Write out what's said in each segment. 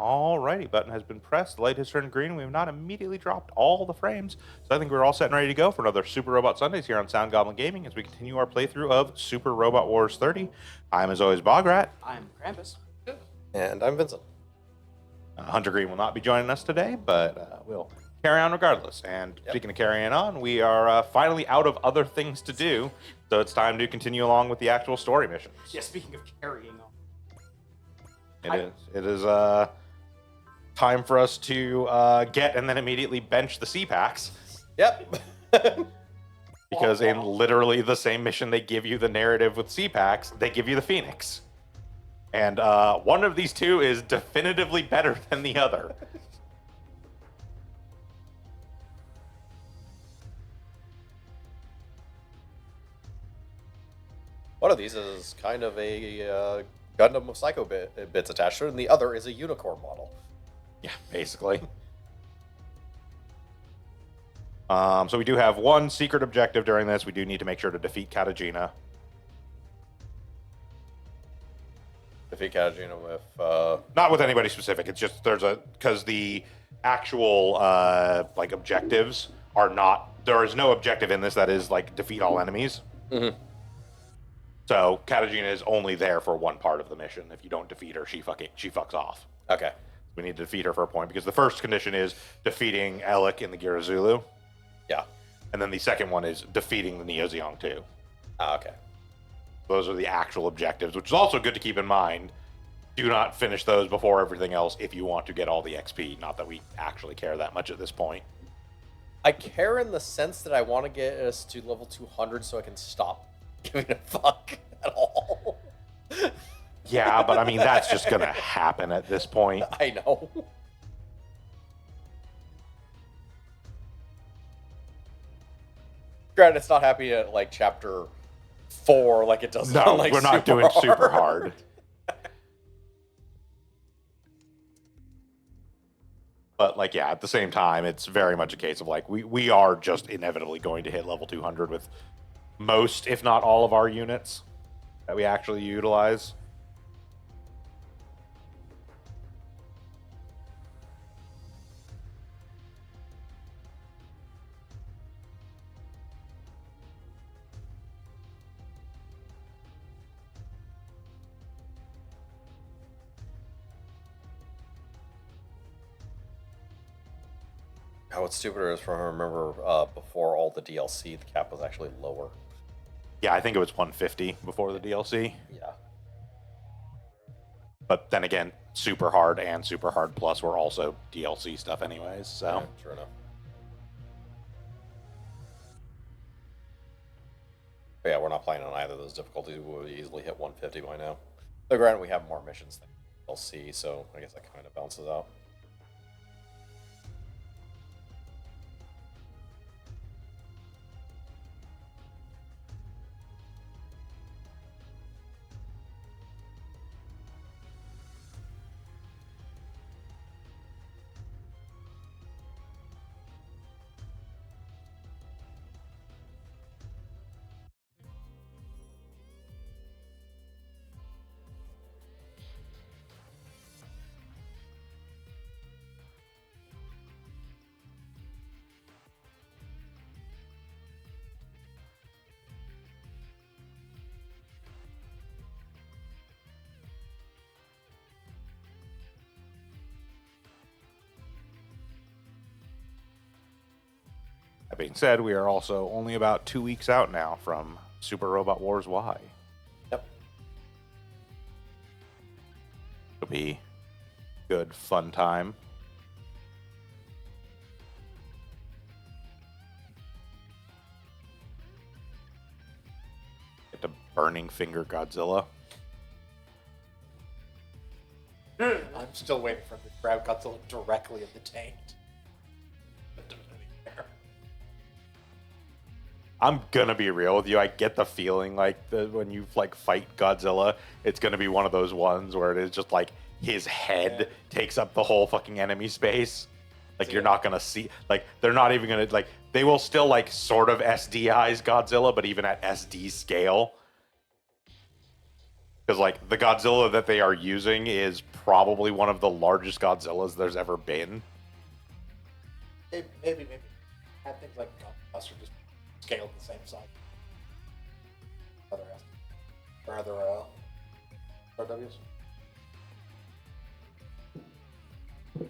Alrighty, button has been pressed. The light has turned green. We have not immediately dropped all the frames. So I think we're all set and ready to go for another Super Robot Sundays here on Sound Goblin Gaming as we continue our playthrough of Super Robot Wars 30. I'm, as always, Bograt. I'm Krampus. And I'm Vincent. Hunter Green will not be joining us today, but we'll carry on regardless. And speaking of carrying on, we are finally out of other things to do. So it's time to continue along with the actual story missions. Yeah, speaking of carrying on. It is time for us to get and then immediately bench the C-Packs. Yep. Because in literally the same mission they give you the narrative with C-Packs, they give you the Phoenix. And one of these two is definitively better than the other. One of these is kind of a Gundam with Psycho bits attached to it, and the other is a unicorn model. Yeah, basically. So we do have one secret objective during this. We do need to make sure to defeat Katagina. Defeat Katagina with... Not with anybody specific. It's just because the actual like objectives are not. There is no objective in this that is like defeat all enemies. Mm-hmm. So Katagina is only there for one part of the mission. If you don't defeat her, she fucks off. Okay. We need to defeat her for a point because the first condition is defeating Elec in the Girazulu. Yeah. And then the second one is defeating the Neo Zeong 2. Okay. Those are the actual objectives, which is also good to keep in mind. Do not finish those before everything else if you want to get all the XP. Not that we actually care that much at this point. I care in the sense that I want to get us to level 200 so I can stop giving a fuck at all. Yeah, but I mean, that's just going to happen at this point. I know. Granted, it's not happening at like chapter 4 like it does. No, on, like, we're not doing super hard. But like, yeah, at the same time, it's very much a case of like, we are just inevitably going to hit level 200 with most, if not all of our units that we actually utilize. What's stupider is from I remember before all the DLC, the cap was actually lower. Yeah, I think it was 150 before the DLC. Yeah. But then again, Super Hard and Super Hard Plus were also DLC stuff anyways, so. Yeah, sure enough. But yeah, we're not playing on either of those difficulties. We would easily hit 150 by now. Though granted, we have more missions than DLC, so I guess that kind of balances out. That being said, we are also only about 2 weeks out now from Super Robot Wars Y. Yep. It'll be good, fun time. Get to Burning Finger Godzilla. I'm still waiting for him to grab Godzilla directly in the tank. I'm gonna be real with you. I get the feeling like when you like fight Godzilla, it's gonna be one of those ones where it is just like his head takes up the whole fucking enemy space. Like you're not gonna see, like they're not even gonna like they will still like sort of SDize Godzilla, but even at SD scale, because like the Godzilla that they are using is probably one of the largest Godzillas there's ever been. Maybe. Had things like Gunbuster just scaled the same size. Other RWs.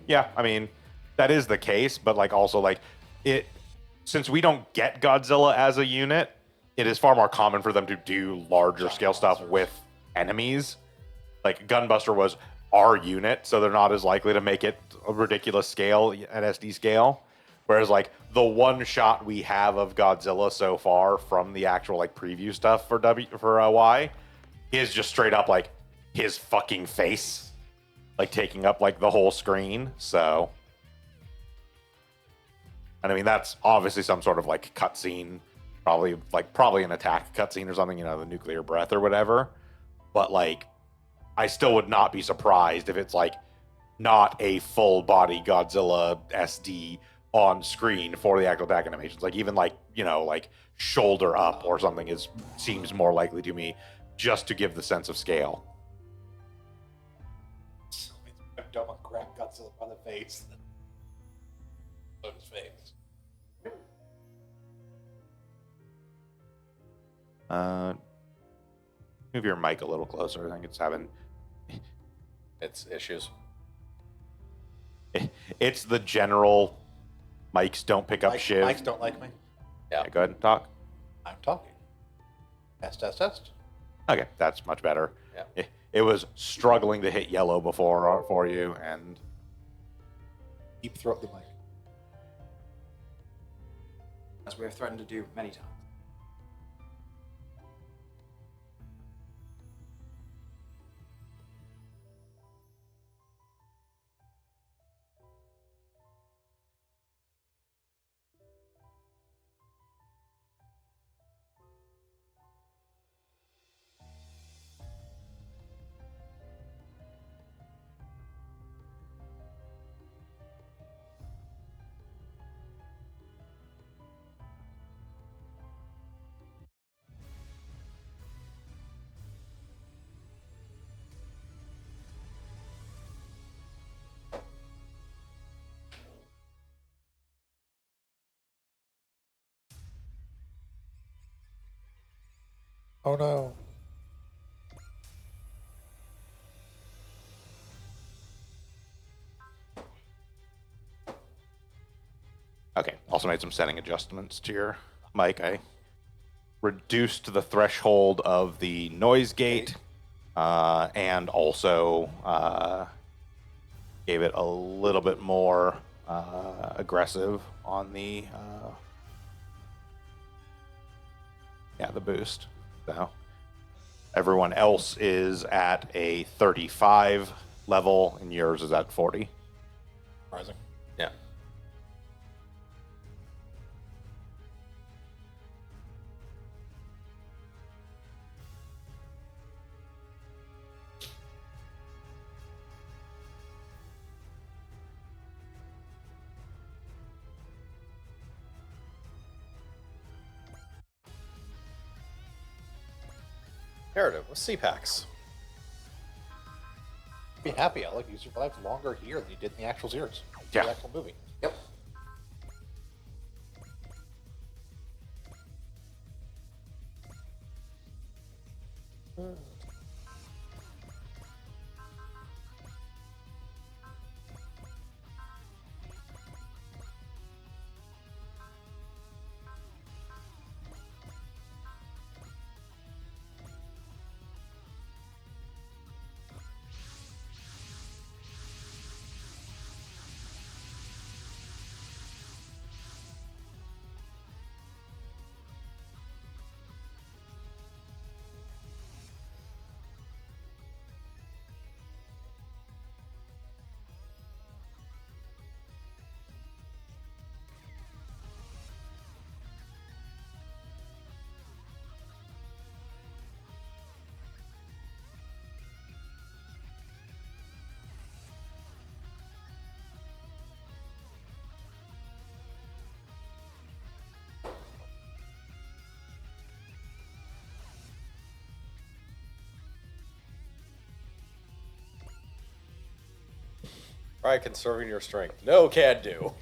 Yeah, I mean, that is the case, but like also like it since we don't get Godzilla as a unit, it is far more common for them to do larger scale stuff with enemies. Like Gunbuster was our unit, so they're not as likely to make it a ridiculous scale at SD scale. Whereas like the one shot we have of Godzilla so far from the actual like preview stuff for Y is just straight up like his fucking face, like taking up like the whole screen. So, and I mean that's obviously some sort of like cutscene, probably an attack cutscene or something, the nuclear breath or whatever. But like, I still would not be surprised if it's like not a full body Godzilla SD on screen for the actual attack animations. Like even like like shoulder up or something seems more likely to me, just to give the sense of scale. I don't want to grab Godzilla by the face. Load his face. Move your mic a little closer. I think it's having It's issues. it's the general mics don't pick up shiv. Mics don't like me. Yeah. Go ahead and talk. I'm talking. Test. Okay, that's much better. Yeah. It was struggling to hit yellow before for you, and Deep throat the mic. As we have threatened to do many times. Oh no. okay. Also made some setting adjustments to your mic. I reduced the threshold of the noise gate, and also gave it a little bit more aggressive on the the boost. So everyone else is at a 35 level, and yours is at 40. Surprising. Yeah. Narrative with CPAX. Be happy, Alec. You survived longer here than you did in the actual series. Yeah. The actual movie. Yep. Try conserving your strength. No, can't do.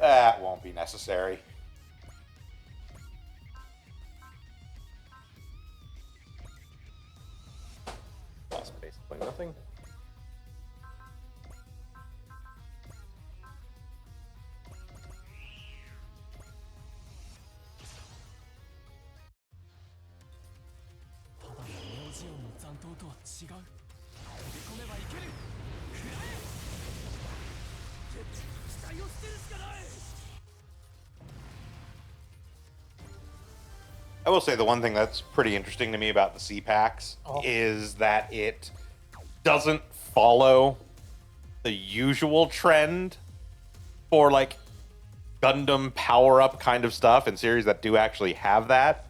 That won't be necessary. That's basically nothing. I will say the one thing that's pretty interesting to me about the C-Packs is that it doesn't follow the usual trend for like Gundam power-up kind of stuff in series that do actually have that.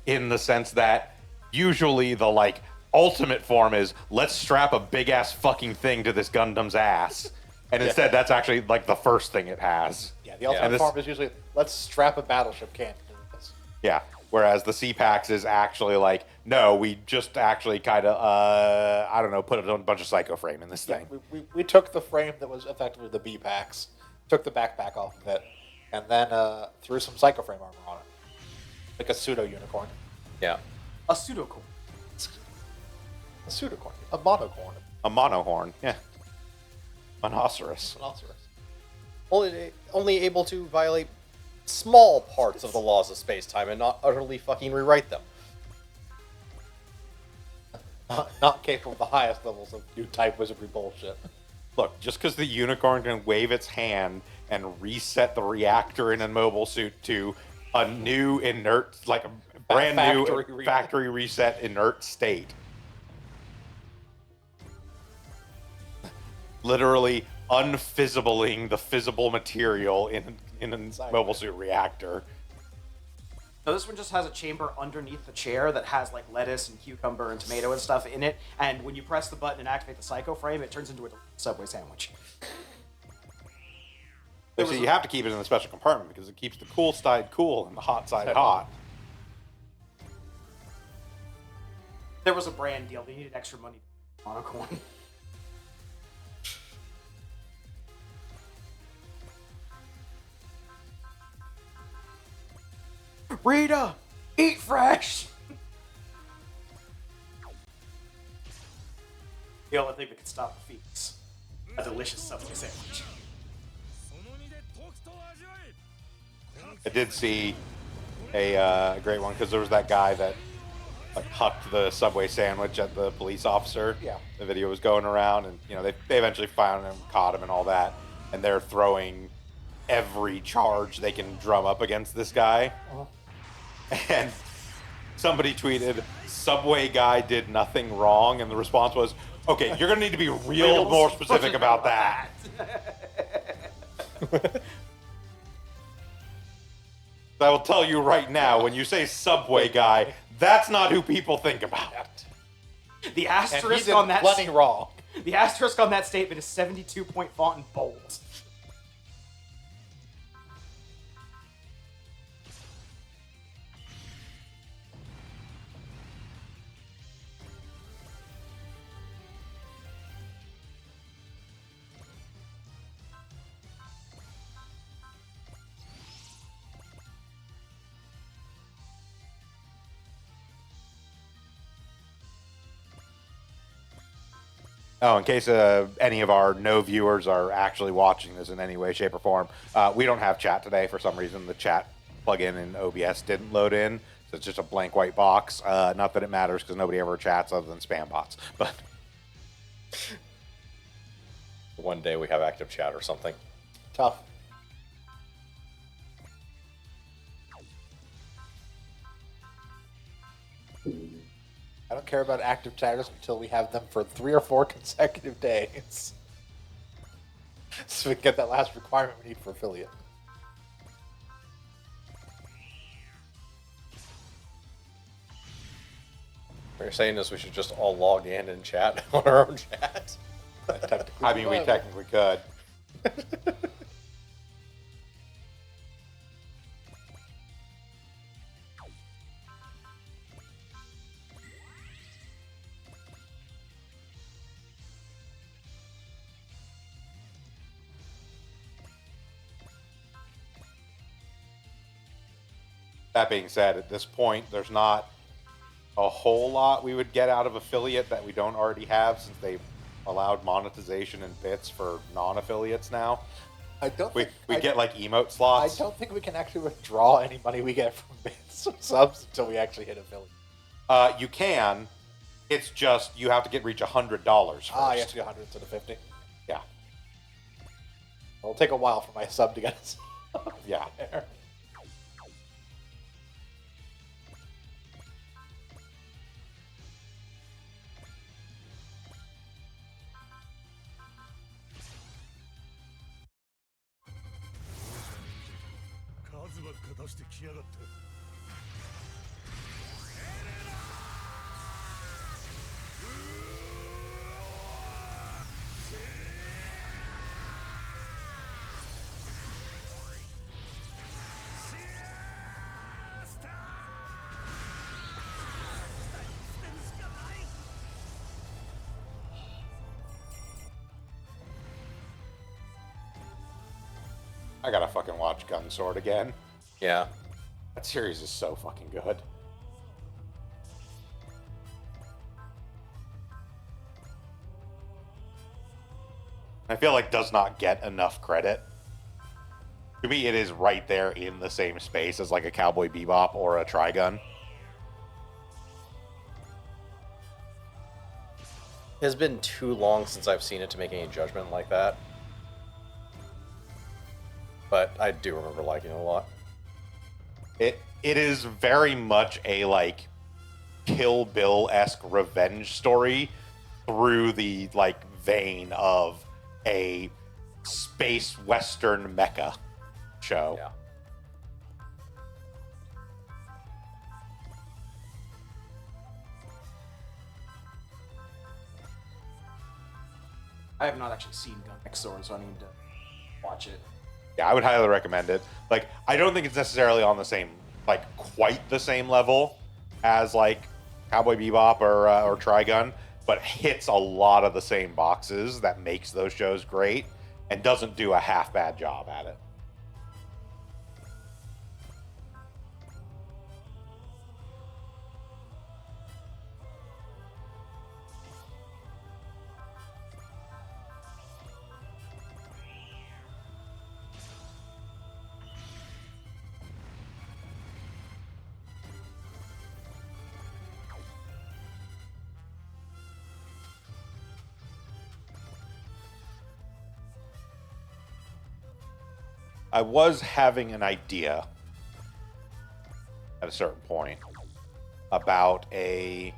In the sense that usually the like ultimate form is let's strap a big ass fucking thing to this Gundam's ass. And instead that's actually like the first thing it has. Yeah, the ultimate form is usually let's strap a battleship cannon to this. Yeah. Whereas the C-Packs is actually like, no, we just actually kind of, I don't know, put a bunch of Psycho Frame in this thing. We took the frame that was effectively the B-Packs, took the backpack off of it, and then threw some Psycho Frame armor on it. Like a pseudo-unicorn. Yeah. A pseudocorn. A pseudocorn. A monocorn. A monohorn, yeah. Monoceros. Rhinoceros. Only able to violate small parts of the laws of space-time and not utterly fucking rewrite them. Not capable of the highest levels of new type wizardry bullshit. Look, just because the unicorn can wave its hand and reset the reactor in a mobile suit to a new inert, like a brand new factory reset inert state. Literally unfizzibling the fissible material in a mobile suit reactor. So this one just has a chamber underneath the chair that has like lettuce and cucumber and tomato and stuff in it. And when you press the button and activate the Psycho Frame, it turns into a Subway sandwich. So you have to keep it in the special compartment because it keeps the cool side cool and the hot side hot. There was a brand deal. They needed extra money on a coin. Rita, eat fresh. The only thing that can stop the Phoenix. A delicious Subway sandwich. I did see a great one because there was that guy that like hucked the Subway sandwich at the police officer. Yeah. The video was going around, and you know they eventually found him, caught him, and all that. And they're throwing every charge they can drum up against this guy. And somebody tweeted, "Subway guy did nothing wrong," and the response was, "Okay, you're gonna need to be real more specific about that." I will tell you right now, when you say Subway guy, that's not who people think about. The And he asterisk did on that plenty wrong. the asterisk on that statement is 72-point font and bold. Oh, in case any of our no viewers are actually watching this in any way, shape, or form, we don't have chat today for some reason. The chat plugin in OBS didn't load in, so it's just a blank white box. Not that it matters because nobody ever chats other than spam bots. But One day we have active chat or something. Tough. I don't care about active chatters until we have them for 3 or 4 consecutive days. So we can get that last requirement we need for affiliate. What you're saying is we should just all log in and chat on our own chat. Technically, I mean, we technically could. That being said, at this point, there's not a whole lot we would get out of affiliate that we don't already have, since they've allowed monetization and bits for non-affiliates now. I don't. We think, get like emote I slots. don't think we can actually withdraw any money we get from bits or subs until we actually hit affiliate. You can. It's just you have to reach $100 first. Ah, you have to get 100 to the 50. Yeah. It'll take a while for my sub to get us. Yeah. There. I gotta fucking watch Gunsword again. Yeah. That series is so fucking good. I feel like does not get enough credit. To me, it is right there in the same space as like a Cowboy Bebop or a Trigun. It has been too long since I've seen it to make any judgment like that. But I do remember liking it a lot. It is very much a like Kill Bill-esque revenge story through the like vein of a space western mecha show. Yeah. I have not actually seen Gun X Sword, so I need to watch it. Yeah, I would highly recommend it. Like, I don't think it's necessarily on the same, like, quite the same level as like Cowboy Bebop or Trigun, but hits a lot of the same boxes that makes those shows great, and doesn't do a half bad job at it. I was having an idea at a certain point about a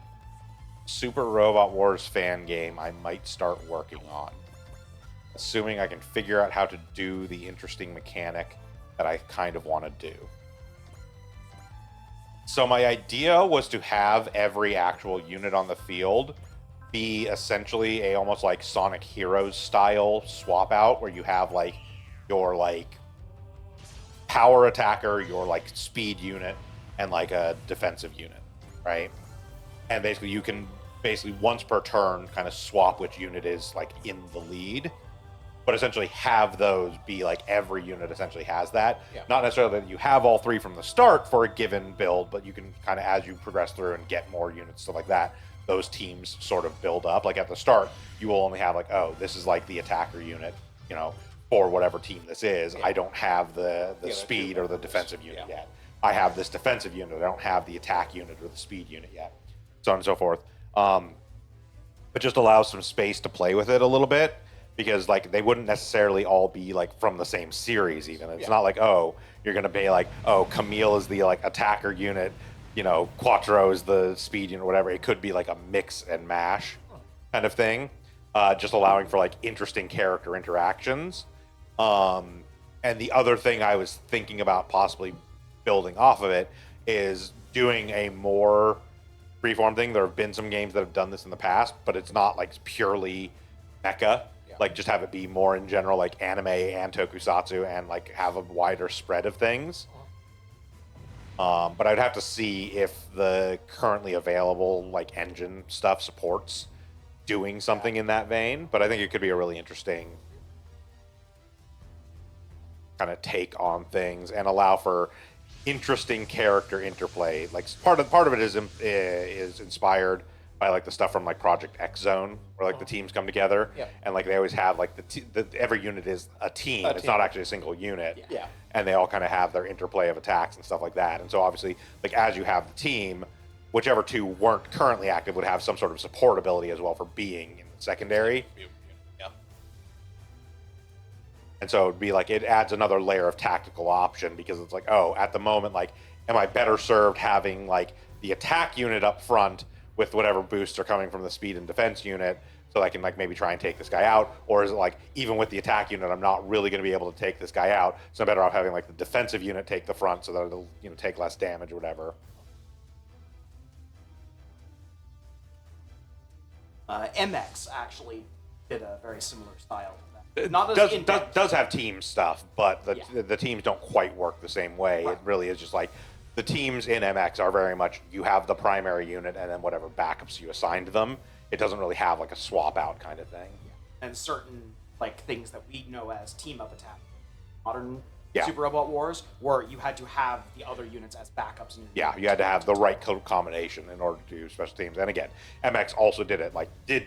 Super Robot Wars fan game I might start working on, assuming I can figure out how to do the interesting mechanic that I kind of want to do. So my idea was to have every actual unit on the field be essentially a almost like Sonic Heroes style swap out, where you have like your like power attacker, your like speed unit, and like a defensive unit, right? And basically you can once per turn kind of swap which unit is like in the lead, but essentially have those be like every unit essentially has that. Yeah. Not necessarily that you have all three from the start for a given build, but you can kind of, as you progress through and get more units, stuff like that, those teams sort of build up. Like at the start, you will only have like, oh, this is like the attacker unit, you know, for whatever team this is. Yeah. I don't have the Yeah, speed two or the members. defensive unit Yeah. yet. I have this defensive unit. I don't have the attack unit or the speed unit yet. So on and so forth. But just allows some space to play with it a little bit, because like they wouldn't necessarily all be like from the same series even. It's Yeah. not like, oh, you're going to be like, oh, Camille is the like attacker unit, you know, Quattro is the speed unit, whatever. It could be like a mix and mash kind of thing. Just allowing for like interesting character interactions. And the other thing I was thinking about possibly building off of it is doing a more freeform thing. There have been some games that have done this in the past, but it's not like purely mecha. Yeah. Like just have it be more in general like anime and tokusatsu, and like have a wider spread of things. But I'd have to see if the currently available like engine stuff supports doing something in that vein. But I think it could be a really interesting kind of take on things, and allow for interesting character interplay. Like part of it is inspired by like the stuff from like Project X Zone, where like the teams come together, Yep. and like they always have like every unit is a team. It's not team. actually a single unit. Yeah. And they all kind of have their interplay of attacks and stuff like that. And so obviously, like as you have the team, whichever two weren't currently active would have some sort of support ability as well for being in the secondary. Yeah. And so it'd be like it adds another layer of tactical option because it's like, oh, at the moment, like, am I better served having like the attack unit up front with whatever boosts are coming from the speed and defense unit so I can like maybe try and take this guy out? Or is it like even with the attack unit, I'm not really going to be able to take this guy out, so I'm better off having like the defensive unit take the front so that it'll take less damage or whatever. MX actually did a very similar style to that. Not as does have team stuff, but Yeah. the teams don't quite work the same way. Right. It really is just like the teams in MX are very much you have the primary unit and then whatever backups you assign to them. It doesn't really have like a swap out kind of thing. and certain like things that we know as team up attack. Modern Yeah. Super Robot Wars, where you had to have the other units as backups. In your Yeah, unit you had to to- have the right combination in order to do special teams. And again, MX also did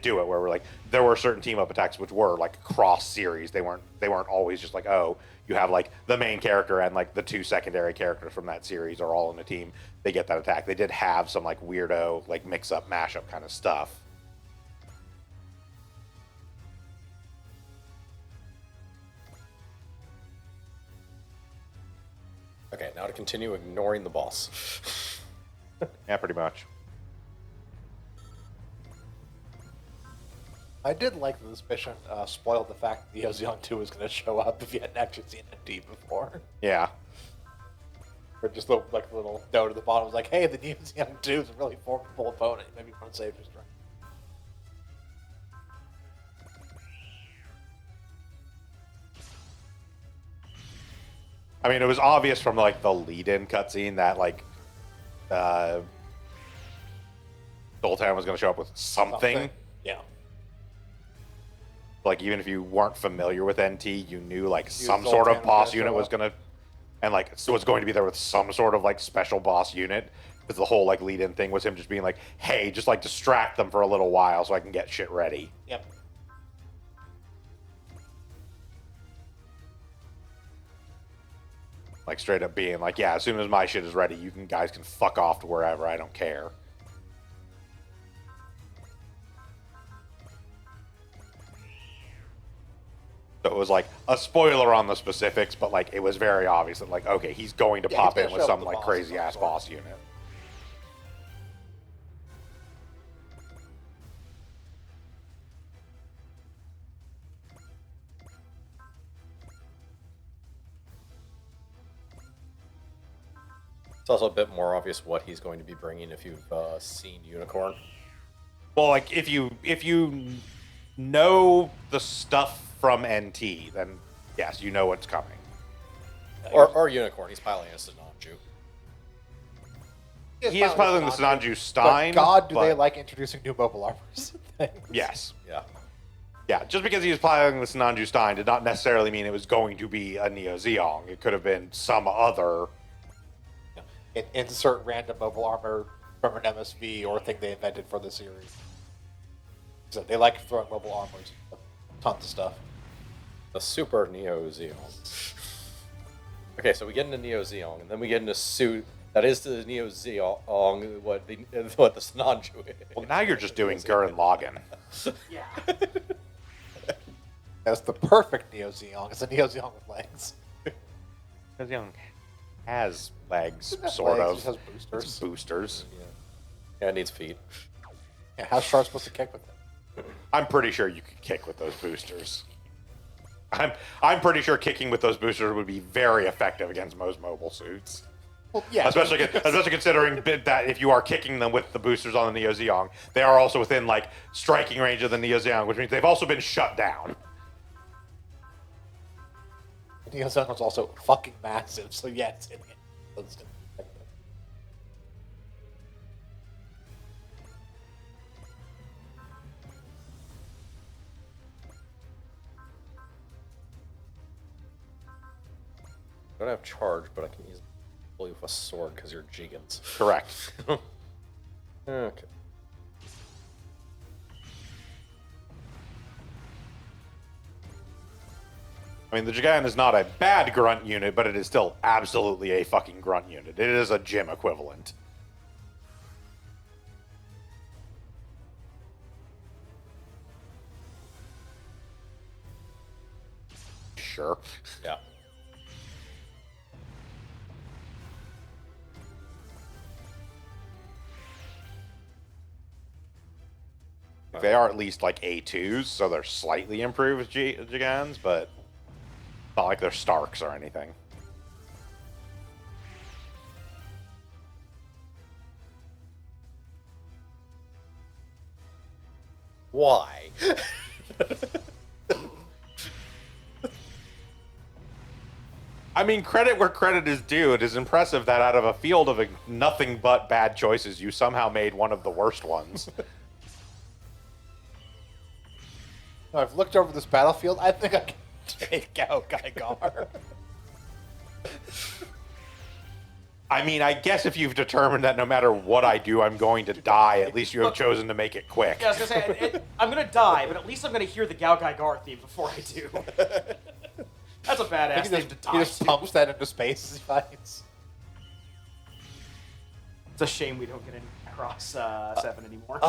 do it where we're like there were certain team up attacks which were like cross series. They weren't always just like, oh, you have like the main character and like the two secondary characters from that series are all in a team. They get that attack. They did have some like weirdo like mix up mashup kind of stuff. Okay, now to continue ignoring the boss. Yeah, pretty much. I did like that this mission spoiled the fact that the Ozeon 2 was going to show up if you hadn't actually seen ND before. Yeah. Or just the like little note at the bottom was like, hey, the Ozeon 2 is a really formidable opponent. Maybe you want to save your strength. I mean, it was obvious from like the lead-in cutscene that like Sultan was going to show up with something. Yeah. Like even if you weren't familiar with NT, you knew like some Zoltan sort of was boss gonna unit show was up. gonna, and like so was going to be there with some sort of like special boss unit. Because the whole like lead-in thing was him just being like, "Hey, just like distract them for a little while so I can get shit ready." Yep. Like straight up being like, "Yeah, as soon as my shit is ready, guys can fuck off to wherever. I don't care." So it was like a spoiler on the specifics, but like it was very obvious that like, okay, he's going to Yeah, pop he's in gonna with show up some with the like boss crazy of some ass sort. boss unit. It's also a bit more obvious what he's going to be bringing if you've seen Unicorn. Well, like if you know the stuff from NT, then yes, you know what's coming. Or Unicorn, he's piloting a Sinanju. He is piloting the Sinanju Stein. But God, do they but like introducing new mobile armors and things. Yes. Yeah. Yeah, just because he was piloting the Sinanju Stein did not necessarily mean it was going to be a Neo Zeong. It could have been some other. Insert random mobile armor from an MSV or thing they invented for the series. So they like throwing mobile armors. Tons of stuff. The Super Neo Zeong. Okay, so we get into Neo Zeong, and then we get into suit that is the Neo Zeong, what the Sinanju is. Well, now you're just doing Gurren Lagann. Yeah. That's the perfect Neo Zeong. It's a Neo Zeong with legs. Neo Zeong has legs, Doesn't have sort legs, of. just has boosters. It's boosters. Yeah, it needs feet. Yeah, how's Sharp supposed to kick with it? I'm pretty sure you could kick with those boosters. I'm pretty sure kicking with those boosters would be very effective against most mobile suits. Well, yeah. Especially considering that if you are kicking them with the boosters on the Neo Zeong, they are also within like striking range of the Neo Zeong, which means they've also been shut down. Neo Zeong was also fucking massive, so yeah, it's hitting it. So it's gonna affect it. I don't have charge, but I can easily kill you with a sword because you're Gigans. Correct. Okay. I mean, the Jigan is not a bad grunt unit, but it is still absolutely a fucking grunt unit. It is a gym equivalent. Sure. Yeah. They are at least like A2s, so they're slightly improved Jigans, but not like they're Starks or anything. Why? I mean, credit where credit is due. It is impressive that out of a field of nothing but bad choices, you somehow made one of the worst ones. I've looked over this battlefield. I think I can take out Gaigar. I mean, I guess if you've determined that no matter what I do, I'm going to die, at least you have chosen to make it quick. Yeah, I was gonna say, I'm gonna die, but at least I'm gonna hear the Gao Gaigar theme before I do. That's a badass thing to die He just to. pumps that into space as he fights. It's a shame we don't get any Cross 7 anymore.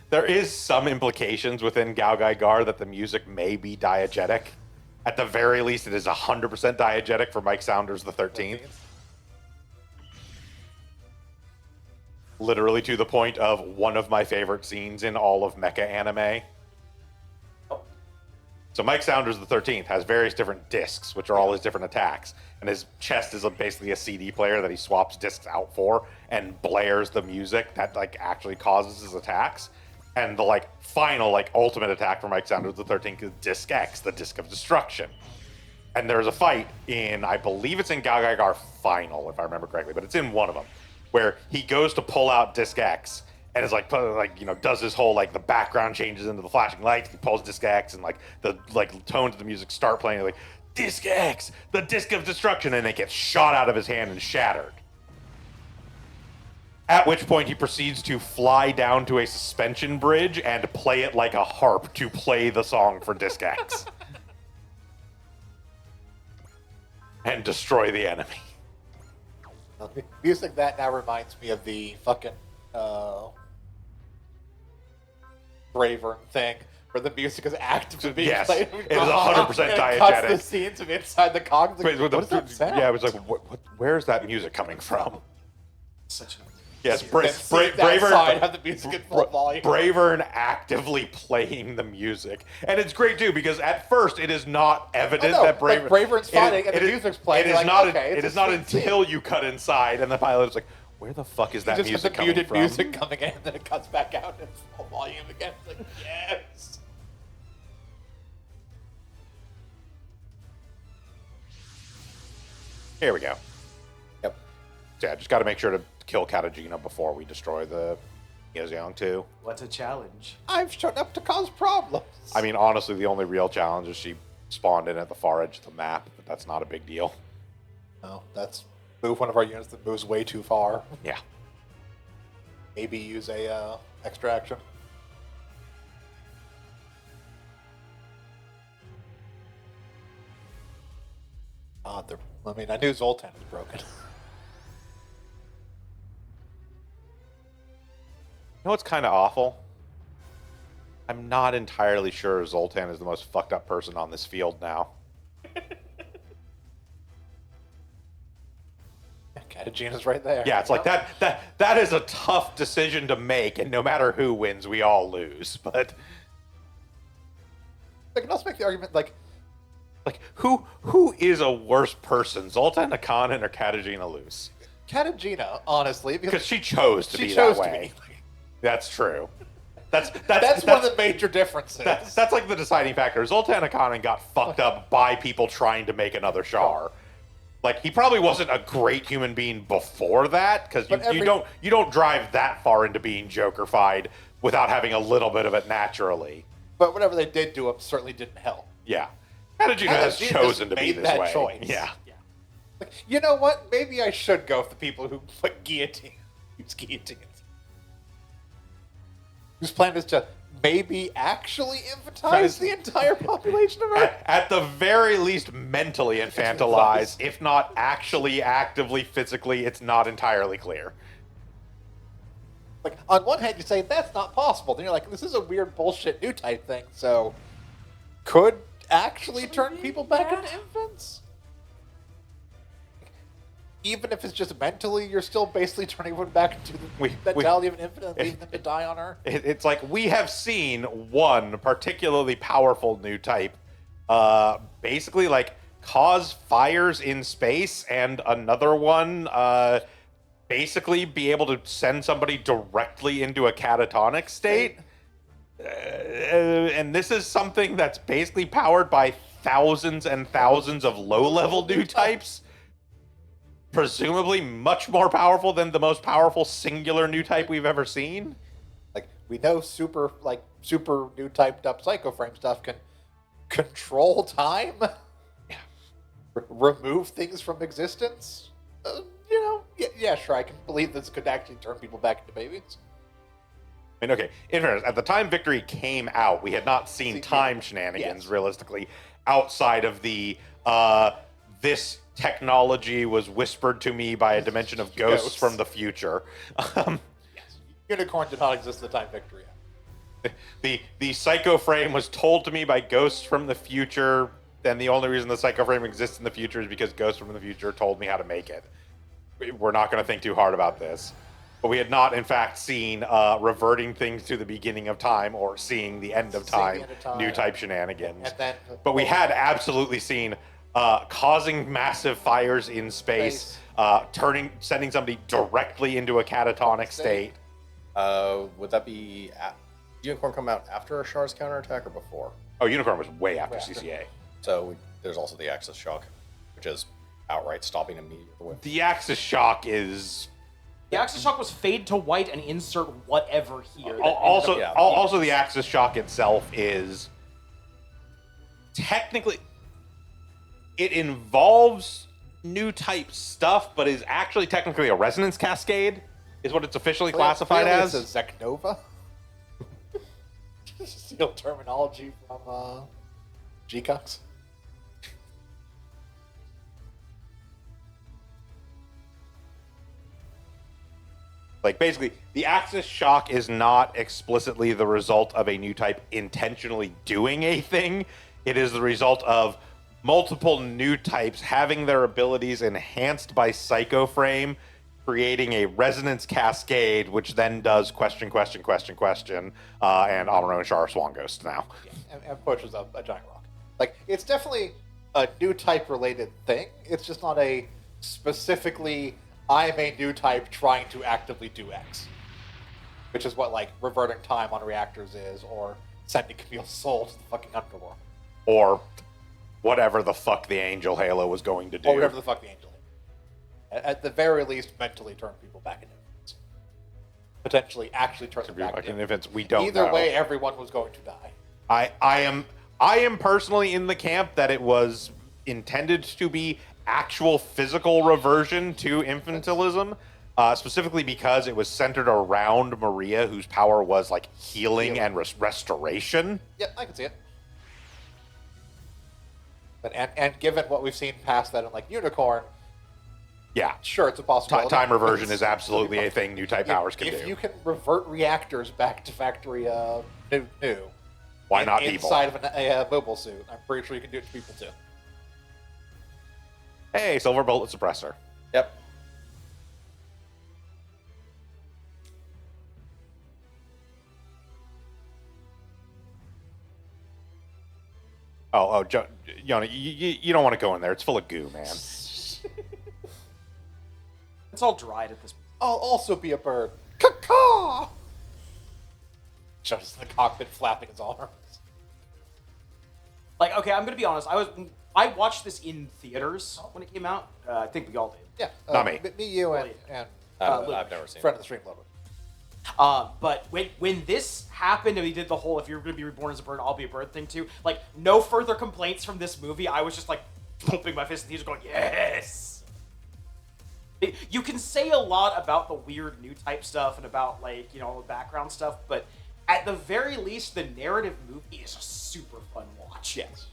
There is some implications within Gao Gaigar that the music may be diegetic. At the very least, it is 100% diegetic for Mike Saunders the 13th. Literally to the point of one of my favorite scenes in all of mecha anime. So Mike Saunders the 13th has various different discs, which are all his different attacks. And his chest is basically a CD player that he swaps discs out for and blares the music that like actually causes his attacks. And the like final like ultimate attack for Mike Saunders the 13th is Disc X, the Disc of Destruction. And there's a fight in, I believe it's in Gao Gaigar Final, if I remember correctly, but it's in one of them, where he goes to pull out Disc X and is like does his whole like the background changes into the flashing lights. He pulls Disc X and like the tones of the music start playing like Disc X, the Disc of Destruction, and it gets shot out of his hand and shattered. At which point he proceeds to fly down to a suspension bridge and play it like a harp to play the song for Disc X. And destroy the enemy. Music that now reminds me of the fucking Bravern thing, where the music is actively being Yes, played. it is 100% And it cuts the diegetic. scenes of inside the cogs. Like, what does that sound? Yeah, it was like, where's that music coming from? Such a Yes, Bravern have the music at full volume. Bravern actively playing the music, and it's great too because at first it is not evident that Bravern's fighting and the music's playing. It is like, not. Okay, it is not until you cut inside and the pilot is like, "Where the fuck is that just music the coming muted from?" music coming in, and then it cuts back out at full volume again. It's like, yes. Here we go. Yep. So yeah, just got to make sure to kill Katajina before we destroy the Neozeong too. What's a challenge? I've shown up to cause problems. I mean, honestly, the only real challenge is she spawned in at the far edge of the map, but that's not a big deal. No, that's move one of our units that moves way too far. Yeah. Maybe use a extra action. I mean, I knew Zoltan was broken. You know what's kind of awful? I'm not entirely sure Zoltan is the most fucked up person on this field now. Katajina's right there. Yeah, it's like that is a tough decision to make, and no matter who wins, we all lose. But I can also make the argument like who is a worse person, Zoltan Akanen or Katajina Luce? Katajina, honestly, Because she chose to she be chose that to way. be. That's true. That's That's one of the major differences. That's like the deciding factor. Zoltan Akanen got fucked up by people trying to make another Char. Like he probably wasn't a great human being before that, because you don't drive that far into being Joker-fied without having a little bit of it naturally. But whatever they did to him certainly didn't help. Yeah. Katajina has Katajina chosen to just be made this that way. choice. Yeah. Yeah. Like, you know what? Maybe I should go with the people who put guillotine, use guillotines. Whose plan is to maybe actually infantilize the entire population of Earth. At the very least, mentally infantilize, if not actually, actively, physically. It's not entirely clear. Like, on one hand, you say that's not possible. Then you're like, this is a weird bullshit new type thing. So, could actually turn people back into infants? Even if it's just mentally, you're still basically turning everyone back into the mentality of an infant and leaving them to die on Earth. It's like we have seen one particularly powerful new type basically like cause fires in space, and another one basically be able to send somebody directly into a catatonic state. And this is something that's basically powered by thousands and thousands of low-level new types. Presumably much more powerful than the most powerful singular new type we've ever seen. Like, we know super new typed up Psycho Frame stuff can control time, remove things from existence. You know, yeah, sure, I can believe this could actually turn people back into babies. I mean, okay, in fairness, at the time Victory came out, we had not seen time shenanigans, realistically, outside of the, this technology was whispered to me by a dimension of ghosts from the future. Unicorn did not exist at the time Victory. The Psycho Frame was told to me by ghosts from the future, and the only reason the Psycho Frame exists in the future is because ghosts from the future told me how to make it. We're not going to think too hard about this. But we had not, in fact, seen reverting things to the beginning of time or seeing the end of time, new type shenanigans. But we had absolutely seen causing massive fires in space, sending somebody directly into a catatonic state. Would that be Unicorn come out after Ashar's counterattack or before? Oh, Unicorn was way after CCA. So there's also the Axis Shock, which is outright stopping immediately. The Axis Shock is... The Axis Shock was fade to white and insert whatever here. Also, the Axis Shock itself is technically... It involves new type stuff, but is actually technically a resonance cascade, is what it's officially classified as. It's a Zeknova. Steal terminology from G-Cox. Like, basically, the Axis Shock is not explicitly the result of a new type intentionally doing a thing. It is the result of multiple new types having their abilities enhanced by Psycho Frame, creating a resonance cascade, which then does question, and Amuro and Shara Swan Ghost now. Yeah, and pushes up a giant rock. Like, it's definitely a new type related thing. It's just not a specifically, I'm a new type trying to actively do X. Which is what, like, reverting time on reactors is, or sending Camille's soul to the fucking underworld. Or whatever the fuck the Angel Halo was going to do. Or whatever the fuck the Angel Halo. At the very least, mentally turn people back into infants. Potentially actually turn them back into infants. We don't Either know. way, everyone was going to die. I am personally in the camp that it was intended to be actual physical reversion to infantilism, specifically because it was centered around Maria, whose power was like healing and restoration. Yeah, I can see it. But and given what we've seen past that in like Unicorn, yeah, sure, it's a possibility. Time reversion is absolutely a thing new type powers can do. If you can revert reactors back to factory new, why not people? Inside of a mobile suit, I'm pretty sure you can do it to people too. Hey, Silver Bullet Suppressor. Yep. Oh, Yona, you don't want to go in there. It's full of goo, man. It's all dried at this point. I'll also be a bird. Caw-caw! Just in the cockpit flapping his arms. Like, okay, I'm gonna be honest. I watched this in theaters when it came out. I think we all did. Yeah, Not me. Me, you, and I've never seen friend it. of the stream, Lover. But when this happened and we did the whole "if you're going to be reborn as a bird, I'll be a bird" thing too, like no further complaints from this movie. I was just like pumping my fist in the air, going, "Yes!" You can say a lot about the weird new type stuff and about like the background stuff, but at the very least, the narrative movie is a super fun watch. Yes.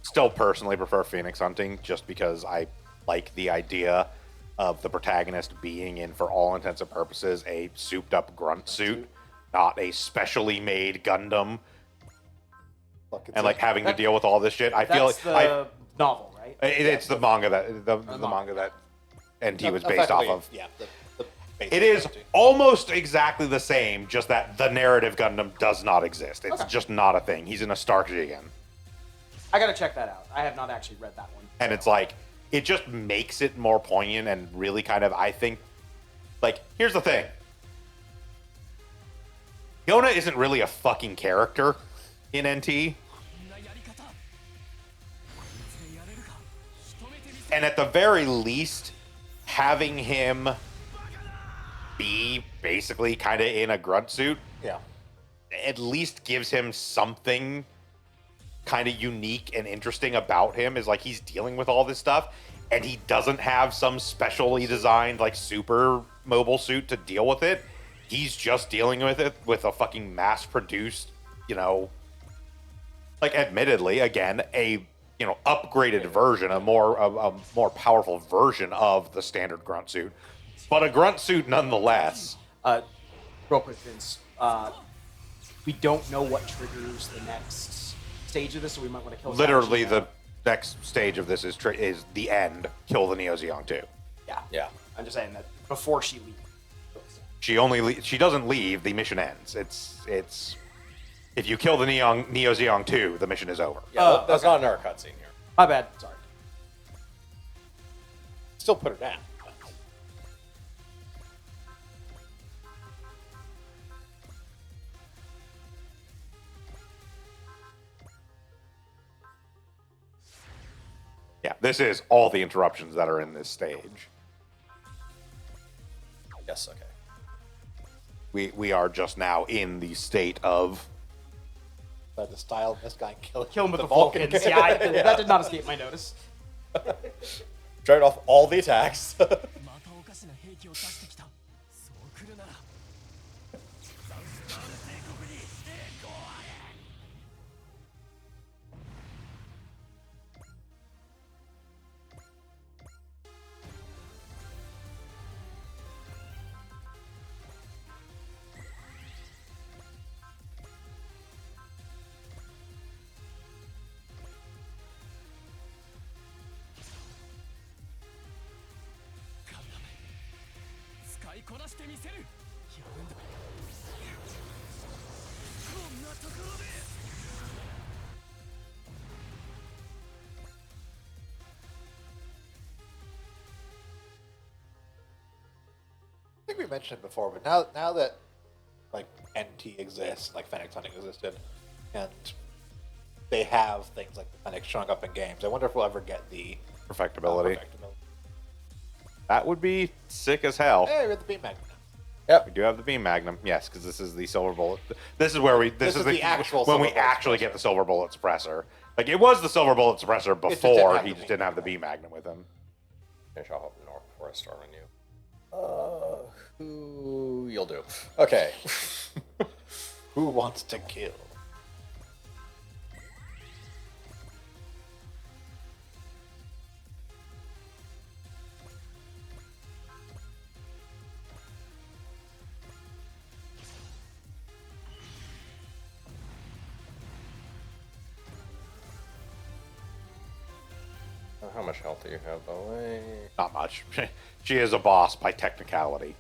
Still personally prefer Phoenix Hunting just because I like the idea of the protagonist being in, for all intents and purposes, a souped up grunt suit, not a specially made Gundam, Look, it's and like having to deal with all this shit. I feel That's like the novel, right? it's the manga that the manga that NT was based off effectively, of. Yeah. The basic It is Hunting. almost exactly the same, just that the narrative Gundam does not exist. It's Okay. just not a thing. He's in a Stark Jigen. I gotta check that out. I have not actually read that one. And it's like, it just makes it more poignant and really kind of, I think, like, here's the thing. Yona isn't really a fucking character in NT. And at the very least, having him be basically kind of in a grunt suit Yeah. at least gives him something kind of unique and interesting about him, is like he's dealing with all this stuff and he doesn't have some specially designed like super mobile suit to deal with it. He's just dealing with it with a fucking mass produced, like admittedly again a upgraded version, a more powerful version of the standard grunt suit, but a grunt suit nonetheless. Real quick, Vince. We don't know what triggers the next stage of this, so we might want to kill. Literally, Sachi the now. next stage of this is the end. Kill the Neo Zeong 2. Yeah. Yeah. I'm just saying that before she leaves. She doesn't leave. The mission ends. It's if you kill the Neo Zeong 2, the mission is over. Yeah, that's not in our cutscene here. My bad. Sorry. Still put her down. Yeah, this is all the interruptions that are in this stage. Yes, okay. We are just now in the state of Tried to style this guy and Kill him with the Vulcan. Vulcans. Yeah, that did not escape my notice. Tried off all the attacks. またおかしな兵器を出してきたそう来るなら 使いこなしてみせるやるんだこんなところで I think we mentioned it before, but now that like NT exists, like Fennec Hunting existed, and they have things like the Fennec showing up in games, I wonder if we'll ever get the perfectibility. perfectibility. That would be sick as hell. Hey, we have the beam magnet. We do have the beam magnum, yes, because this is the silver bullet. This is where This is the actual when we silver bullet actually suppressor. get the silver bullet suppressor. Like it was the silver bullet suppressor just didn't before. have He the just beam didn't have the beam magnum with him. Finish off up north before I start on you. Who you'll do. Okay. Who wants to kill? How much health do you have, by the way? Not much. She is a boss by technicality.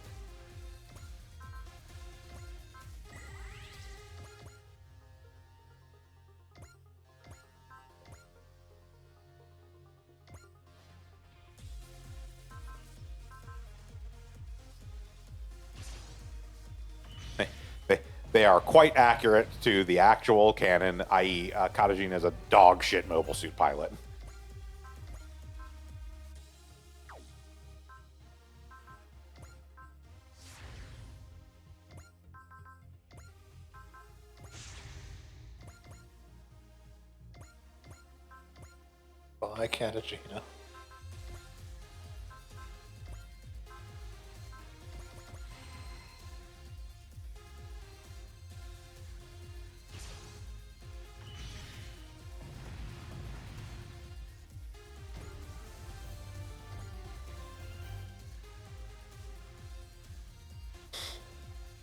They are quite accurate to the actual canon, i.e., Katajin is a dog shit mobile suit pilot. Bye, Catagina.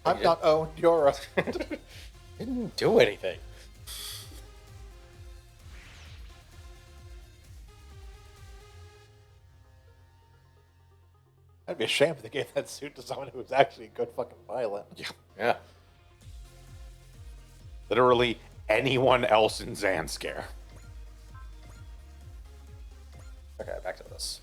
I'm not owned. You're a. Didn't do anything. I'd be ashamed if they gave that suit to someone who was actually a good fucking pilot. Yeah. Literally anyone else in Zanskare. Okay, back to this.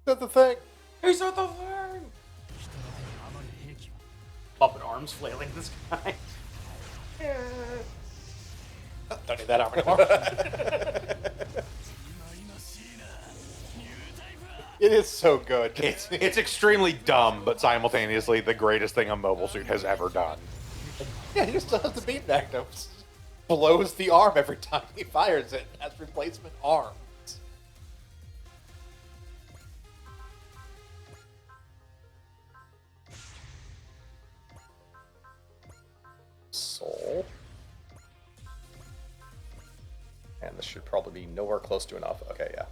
That's the thing. He's at the thing. 人の手に余る兵器は Puppet arms flailing this guy. Don't need that arm anymore. 決まりましいなニュータイプラ It is so good. It's extremely dumb, but simultaneously the greatest thing a mobile suit has ever done. Yeah, he just still has the beam magnum. Blows the arm every time he fires it as replacement arms. Soul. And this should probably be nowhere close to enough. Okay, yeah.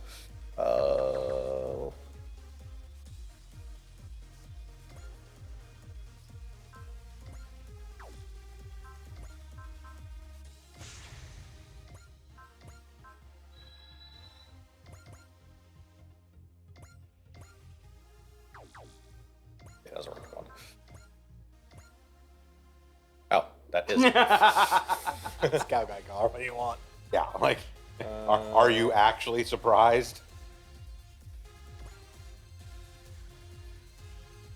It doesn't work one. Oh, that is. Scout guy, Gar. What do you want? Yeah, like, are you actually surprised?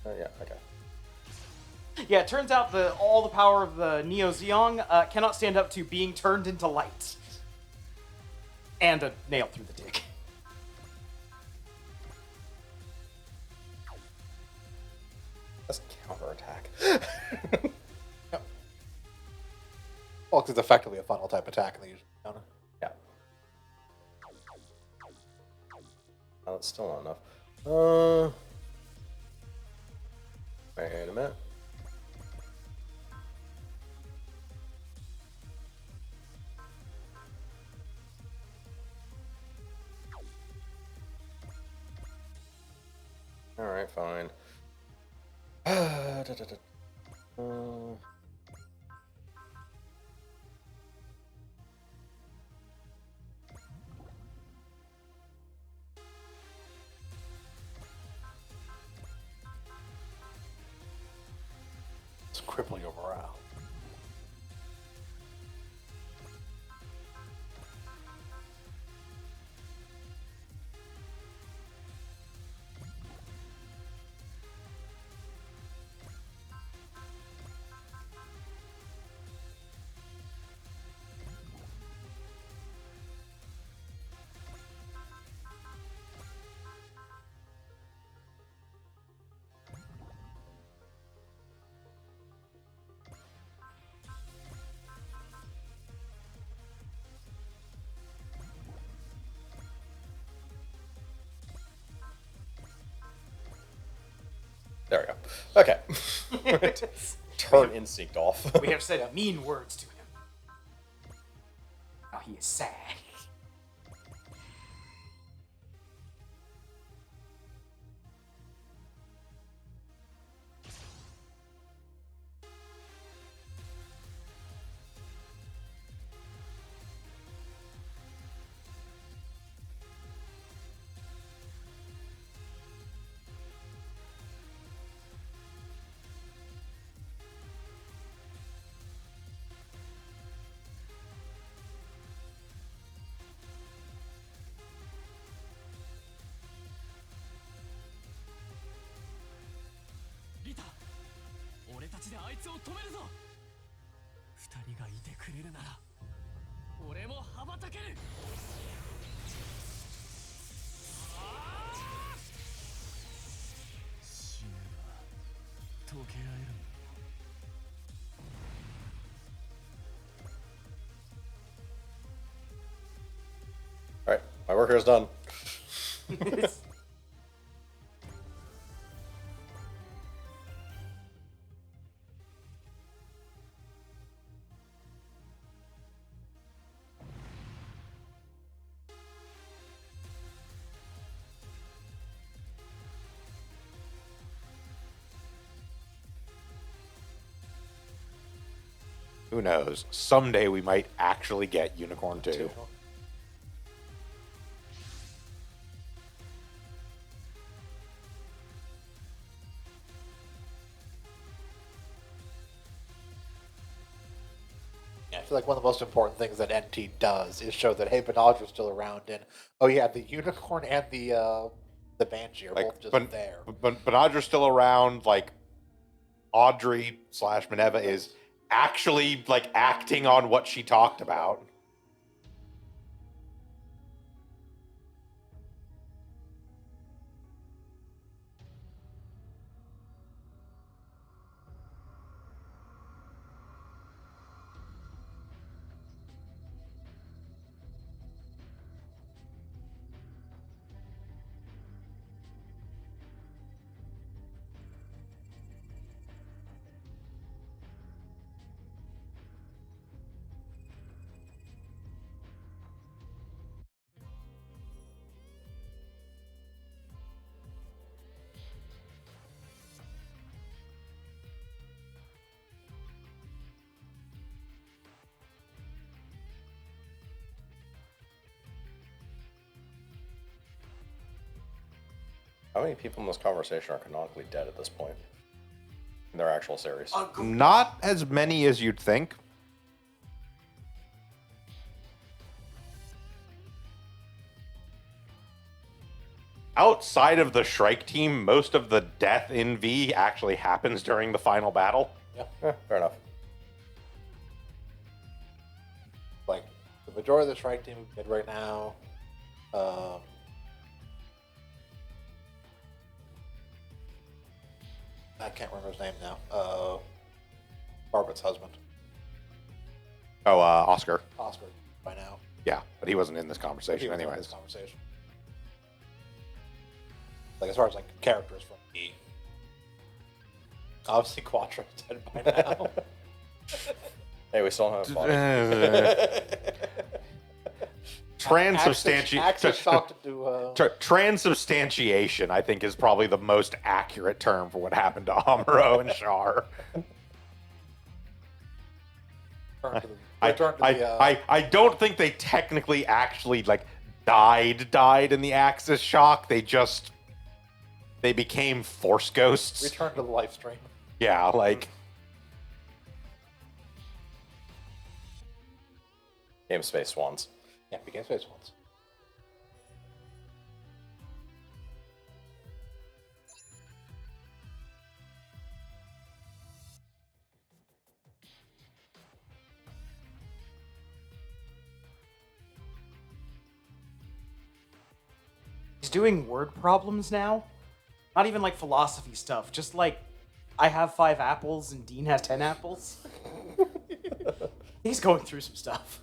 Yeah, okay. Yeah, it turns out all the power of the Neo Zeong cannot stand up to being turned into light. And a nail through the dick. That's counterattack. Well, because it's effectively a funnel type attack in the usual counter. Yeah. Oh, that's still not enough. Wait a minute. Alright, fine. Let's cripple your morale. There we go. Okay. Turn instinct off. We have said mean words to him. Now he is sad. Rita 俺たちであいつを止めるぞ二人がいてくれるなら俺も羽ばたける死ねば溶け合える Alright, my work here is done. who knows? Someday we might actually get Unicorn 2. I feel like one of the most important things that NT does is show that, hey, Benadra's still around, and oh yeah, the Unicorn and the Banshee are both just there. But Benadra's still around. Like Audrey / Minerva is actually like acting on what she talked about. How many people in this conversation are canonically dead at this point? In their actual series? Not as many as you'd think. Outside of the Shrike team, most of the death in V actually happens during the final battle. Yeah, fair enough. Like the majority of the Shrike team is dead right now. I can't remember his name now. Barbett's husband, Oh, Oscar. Oscar, by now. Yeah, but he wasn't in this He conversation was in anyways. this conversation. Like as far as like characters from E, obviously Quattro's dead by now. Hey, we still have a Transubstantiation, I think, is probably the most accurate term for what happened to Amuro and Char. I don't think they technically actually like died in the Axis shock. They became Force ghosts. Return to the life stream. Yeah, like Game Space Swans. Yeah, became Space Ones. He's doing word problems now. Not even like philosophy stuff. Just like, I have 5 apples and Dean has 10 apples. He's going through some stuff.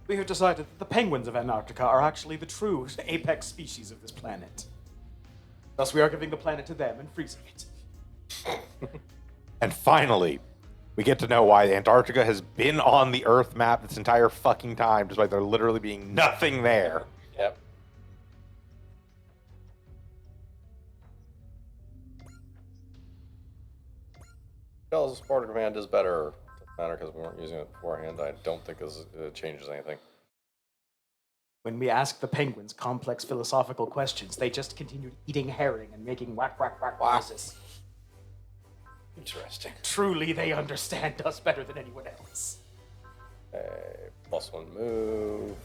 We have decided that the penguins of Antarctica are actually the true apex species of this planet. Thus, we are giving the planet to them and freezing it. And finally, we get to know why Antarctica has been on the Earth map this entire fucking time, despite there literally being nothing there. Yep. Shell's Border Command is better. Doesn't matter because we weren't using it beforehand. I don't think it changes anything. When we ask the penguins complex philosophical questions, they just continued eating herring and making whack whack whack noises. Interesting. Truly, they understand us better than anyone else. +1 move,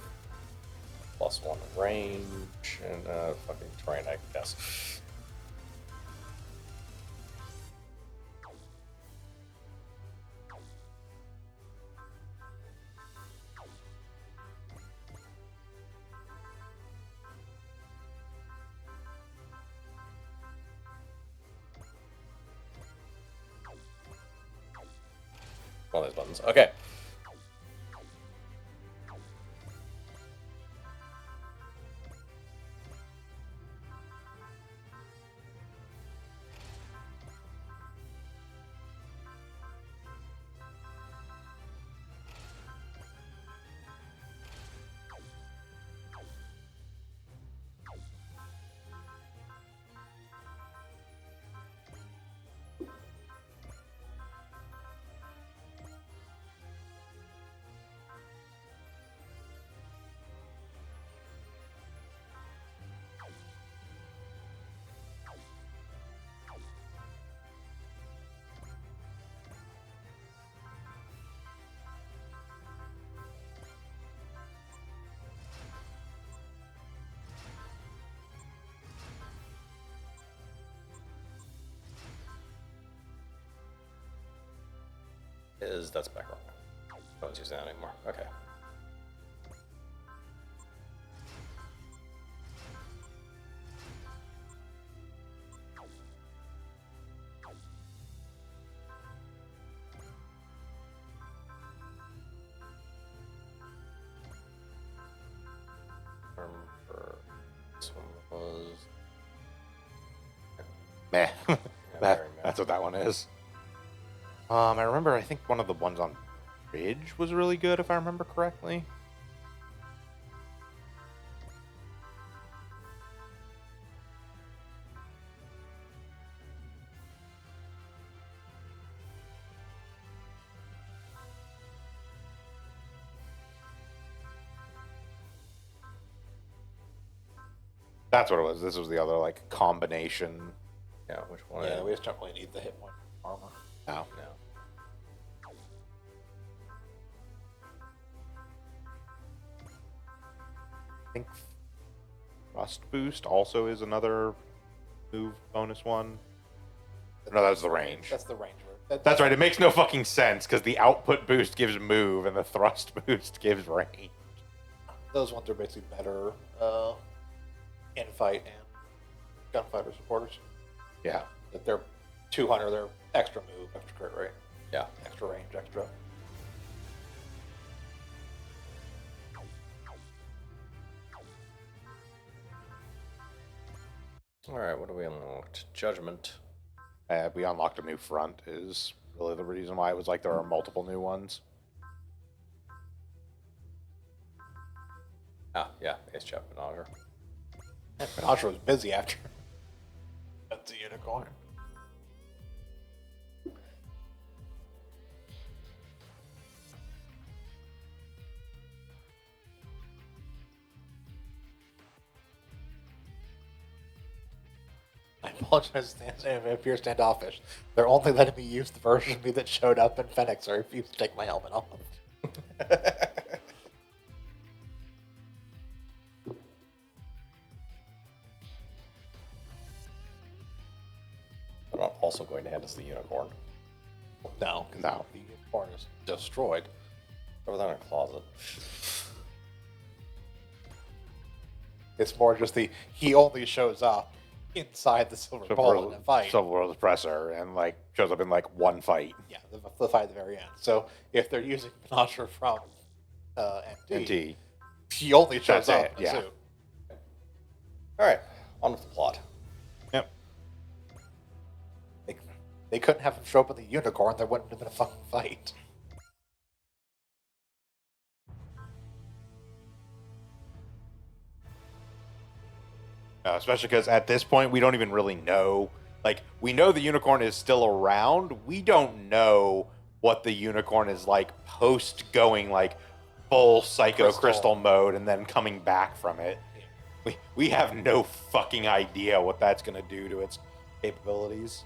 +1 range, and fucking terrain, I guess. One of these buttons. Okay. That's back wrong. No one's using that anymore. Okay. Remember, this one was Meh. very meh. That's what that one is. I remember, I think one of the ones on Bridge was really good, if I remember correctly. That's what it was. This was the other, like, combination. Yeah, which one? Yeah, we just don't really need the hit point armor. No. No. I think Thrust Boost also is another move bonus one. No, that's the range. That's the range. That's right. It makes no fucking sense because the output boost gives move and the thrust boost gives range. Those ones are basically better in fight and gunfighter supporters. Yeah. That they're 200, they're extra move, extra crit rate, Yeah. extra range, extra. All right. What do we unlocked? Judgment. We unlocked a new front is really the reason why it was like there are multiple new ones. Ah, yeah. Ace Chap Menager. Menager was busy after. That's a unicorn. I apologize if you're standoffish. They're only letting me use the version of me that showed up in Fennec, so I refuse to take my helmet off. I'm not also going to hand us the unicorn. No, No. the unicorn is destroyed. Throw that in a closet. It's more just he only shows up inside the silver ball in a fight. Silver World Oppressor and like shows up in like one fight. Yeah, the fight at the very end. So if they're using Menager from NT, NT. he only shows That's up it, in a yeah. suit. All right. On with the plot. Yep. They couldn't have him show up in the unicorn. There wouldn't have been a fucking fight. Especially because at this point we don't even really know. Like we know the unicorn is still around. We don't know what the unicorn is like post going like full Psycho Crystal mode and then coming back from it. We have no fucking idea what that's gonna do to its capabilities.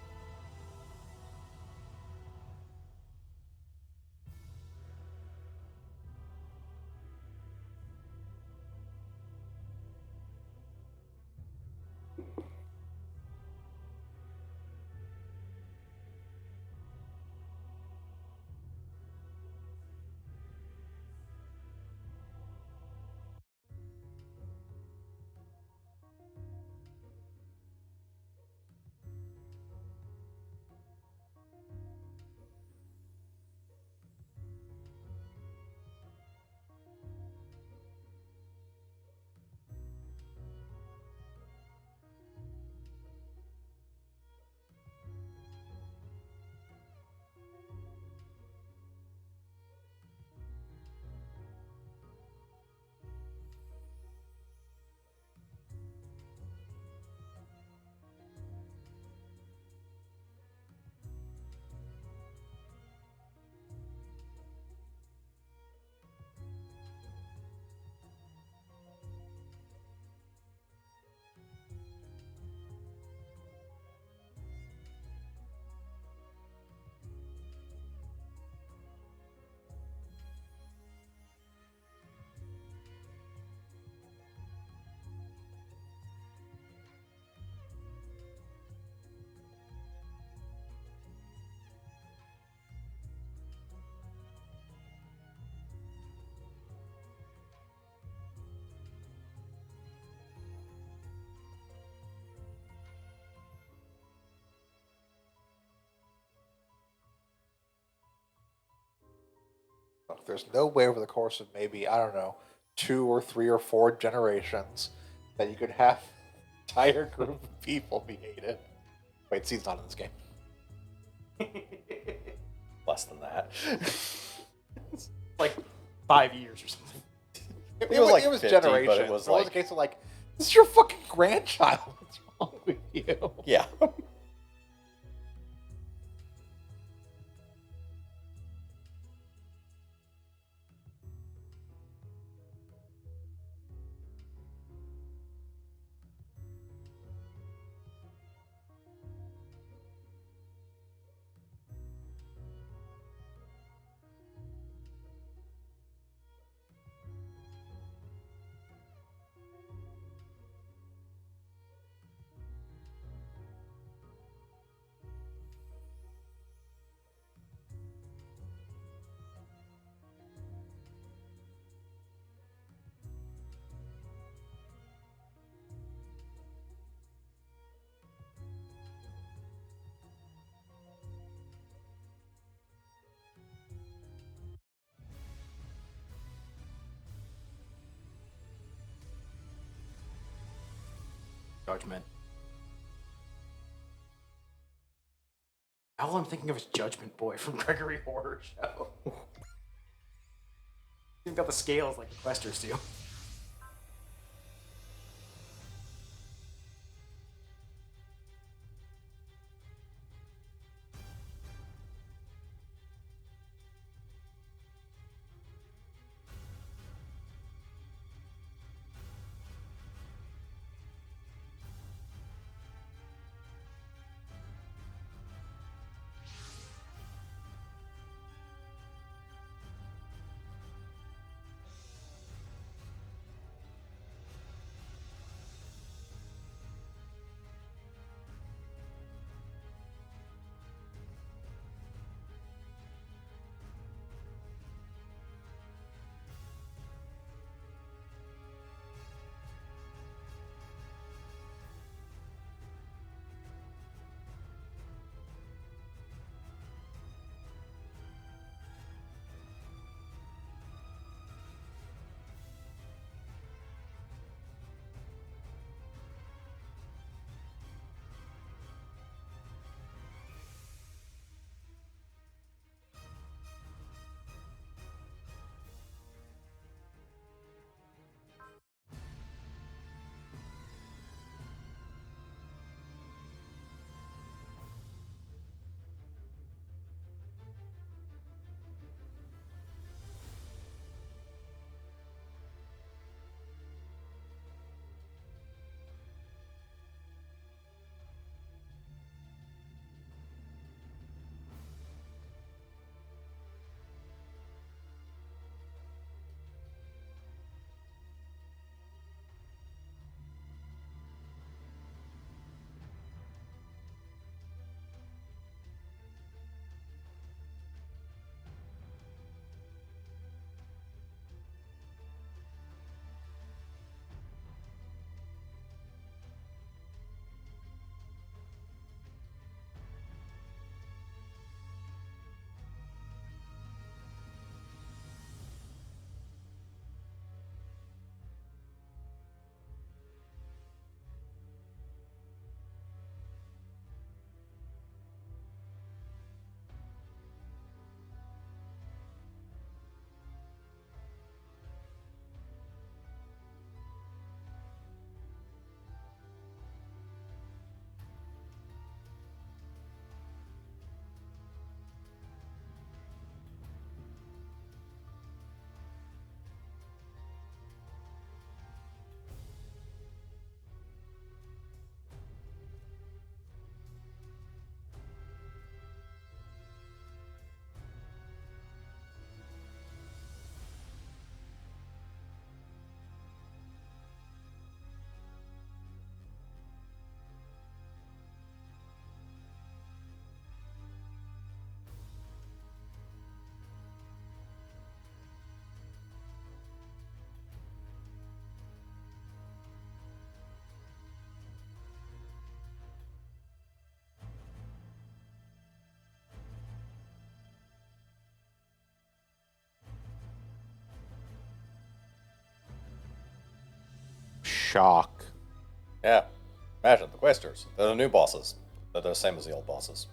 book. There's no way over the course of maybe, I don't know, 2 or 3 or 4 generations that you could have an entire group of people be hated. Wait, Seed's not in this game. Less than that. Like 5 years or something. It, It was like it was 50, but generations. it was It was a like- case of like, this is your fucking grandchild. What's wrong with you? Yeah. Judgment. All I'm thinking of is Judgment Boy from Gregory Horror Show. He's got the scales like the Questers do. shock. Yeah. Imagine the Questers. They're the new bosses. They're the same as the old bosses.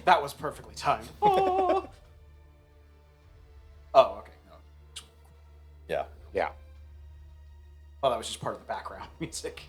That was perfectly timed. Oh, oh okay. No. Yeah. Yeah. Oh, that was just part of the background music.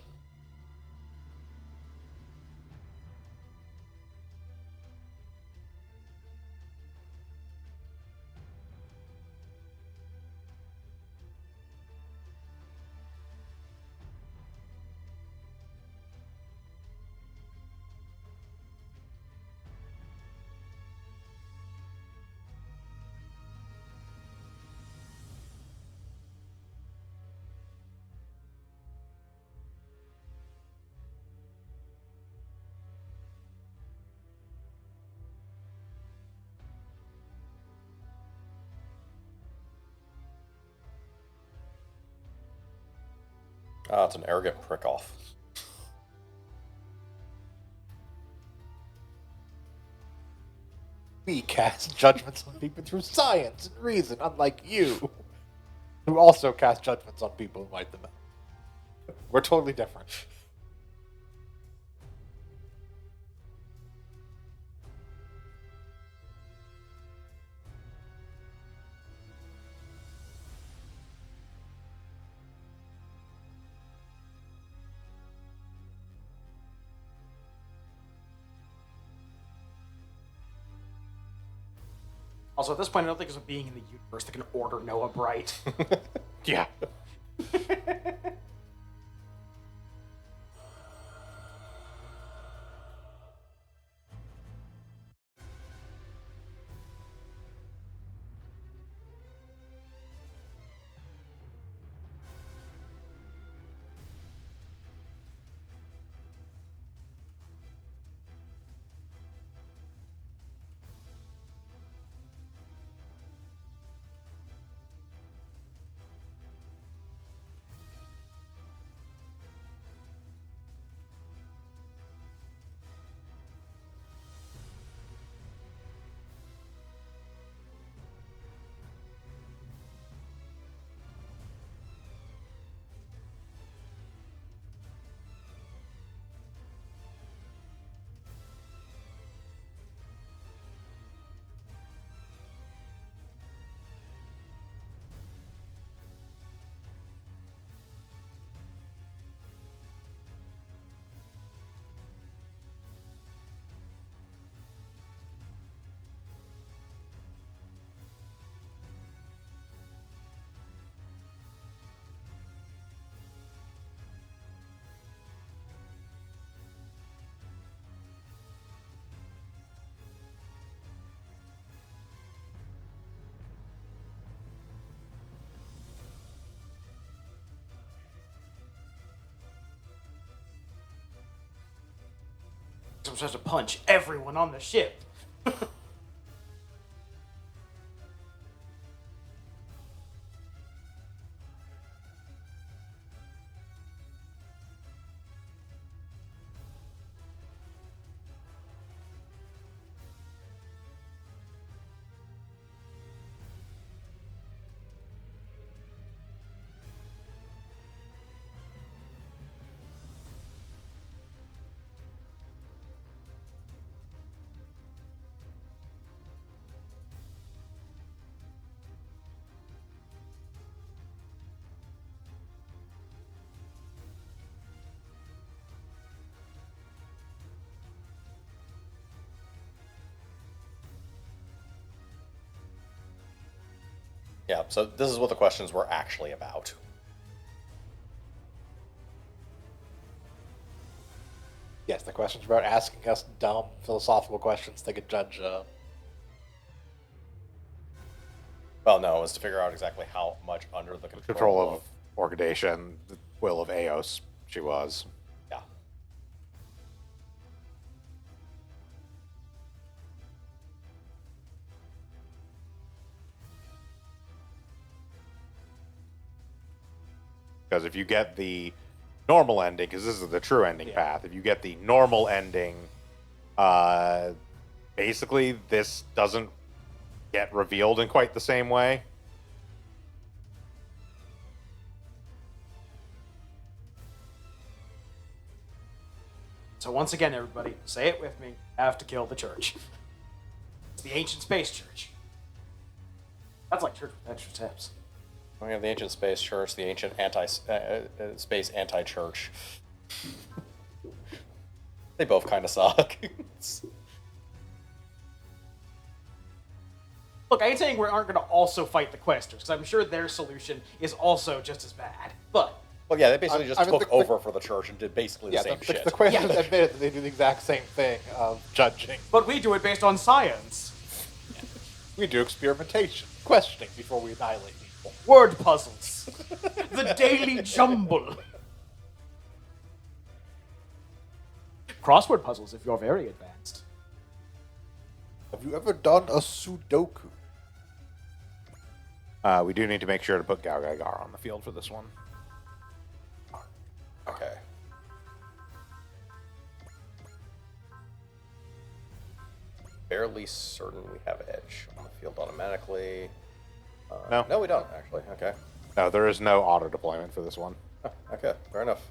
Ah, it's an arrogant prick off. We cast judgments on people through science and reason, unlike you, who also cast judgments on people and wipe them out. We're totally different. Also, at this point, I don't think there's a being in the universe that can order Noah Bright. Yeah. I'm supposed to punch everyone on the ship. Yeah, so this is what the questions were actually about. Yes, the questions about asking us dumb, philosophical questions they could judge Well, no, it was to figure out exactly how much under the Control of Organization, the will of Eos, she was. Yeah. Because if you get the normal ending, because this is the true ending path, if you get the normal ending, basically this doesn't get revealed in quite the same way. So once again, everybody, say it with me. Have to kill the church. It's the ancient space church. That's like church with extra steps. We have the ancient space church, the ancient space anti-church. They both kind of suck. Look, I ain't saying we aren't going to also fight the Questers, because I'm sure their solution is also just as bad. But Well, yeah, they basically just I mean, took the- over for the church and did basically the Yeah, same the shit. questions Yeah. admitted that they do the exact same thing of judging. but we do it based on science. We do experimentation, questioning before we annihilate people. Word puzzles. The daily jumble. Crossword puzzles if you're very advanced. Have you ever done a Sudoku? We do need to make sure to put Gao Gaigar on the field for this one. Okay. Fairly certain we have edge on the field automatically. No. No, we don't, actually. Okay. No, there is no auto deployment for this one. Oh, okay, fair enough.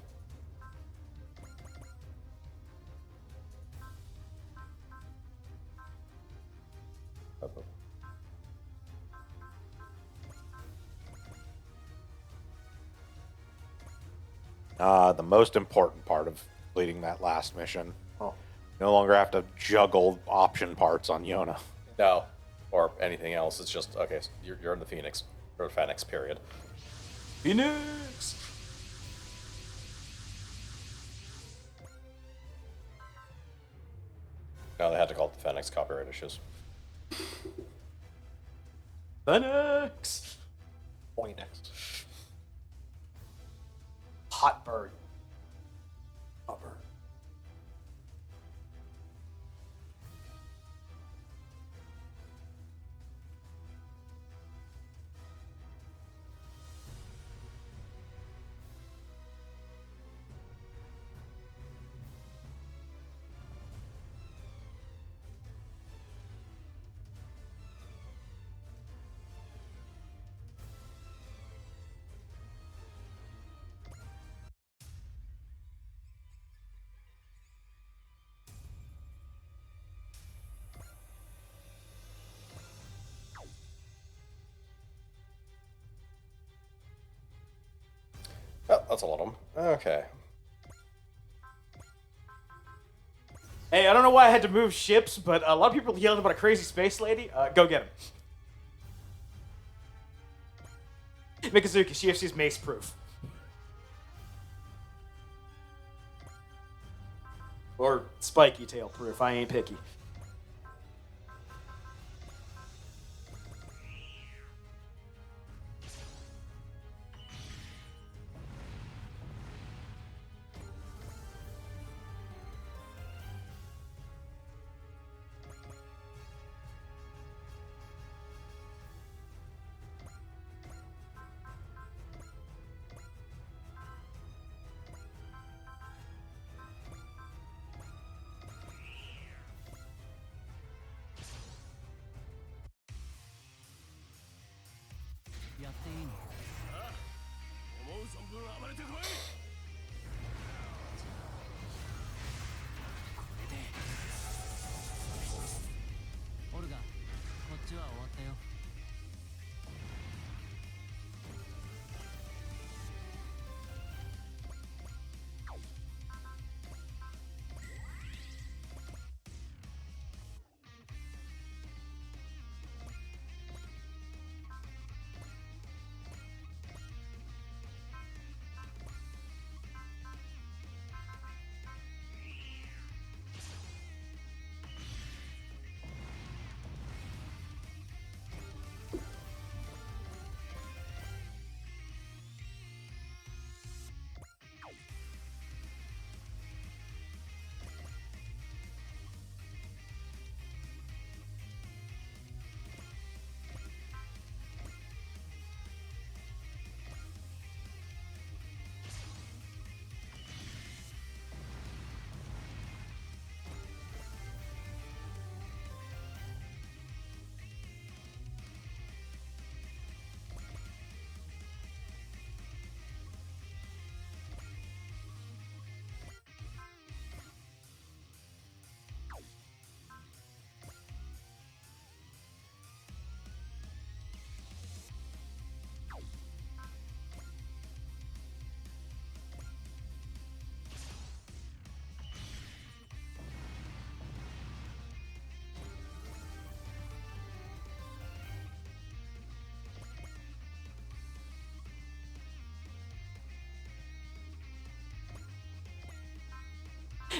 The most important part of completing that last mission. Oh. No longer have to juggle option parts on Yona. No, or anything else. It's just, okay, so you're in the Phoenix, or Phoenix, period. Phoenix! No, they had to call it the Phoenix, copyright issues. Phoenix! Pointex. Hot bird. Oh, that's a lot of them. Okay. Hey, I don't know why I had to move ships, but a lot of people yelled about a crazy space lady. Go get him. Mikazuki, CFC's mace proof. Or spiky tail proof, I ain't picky.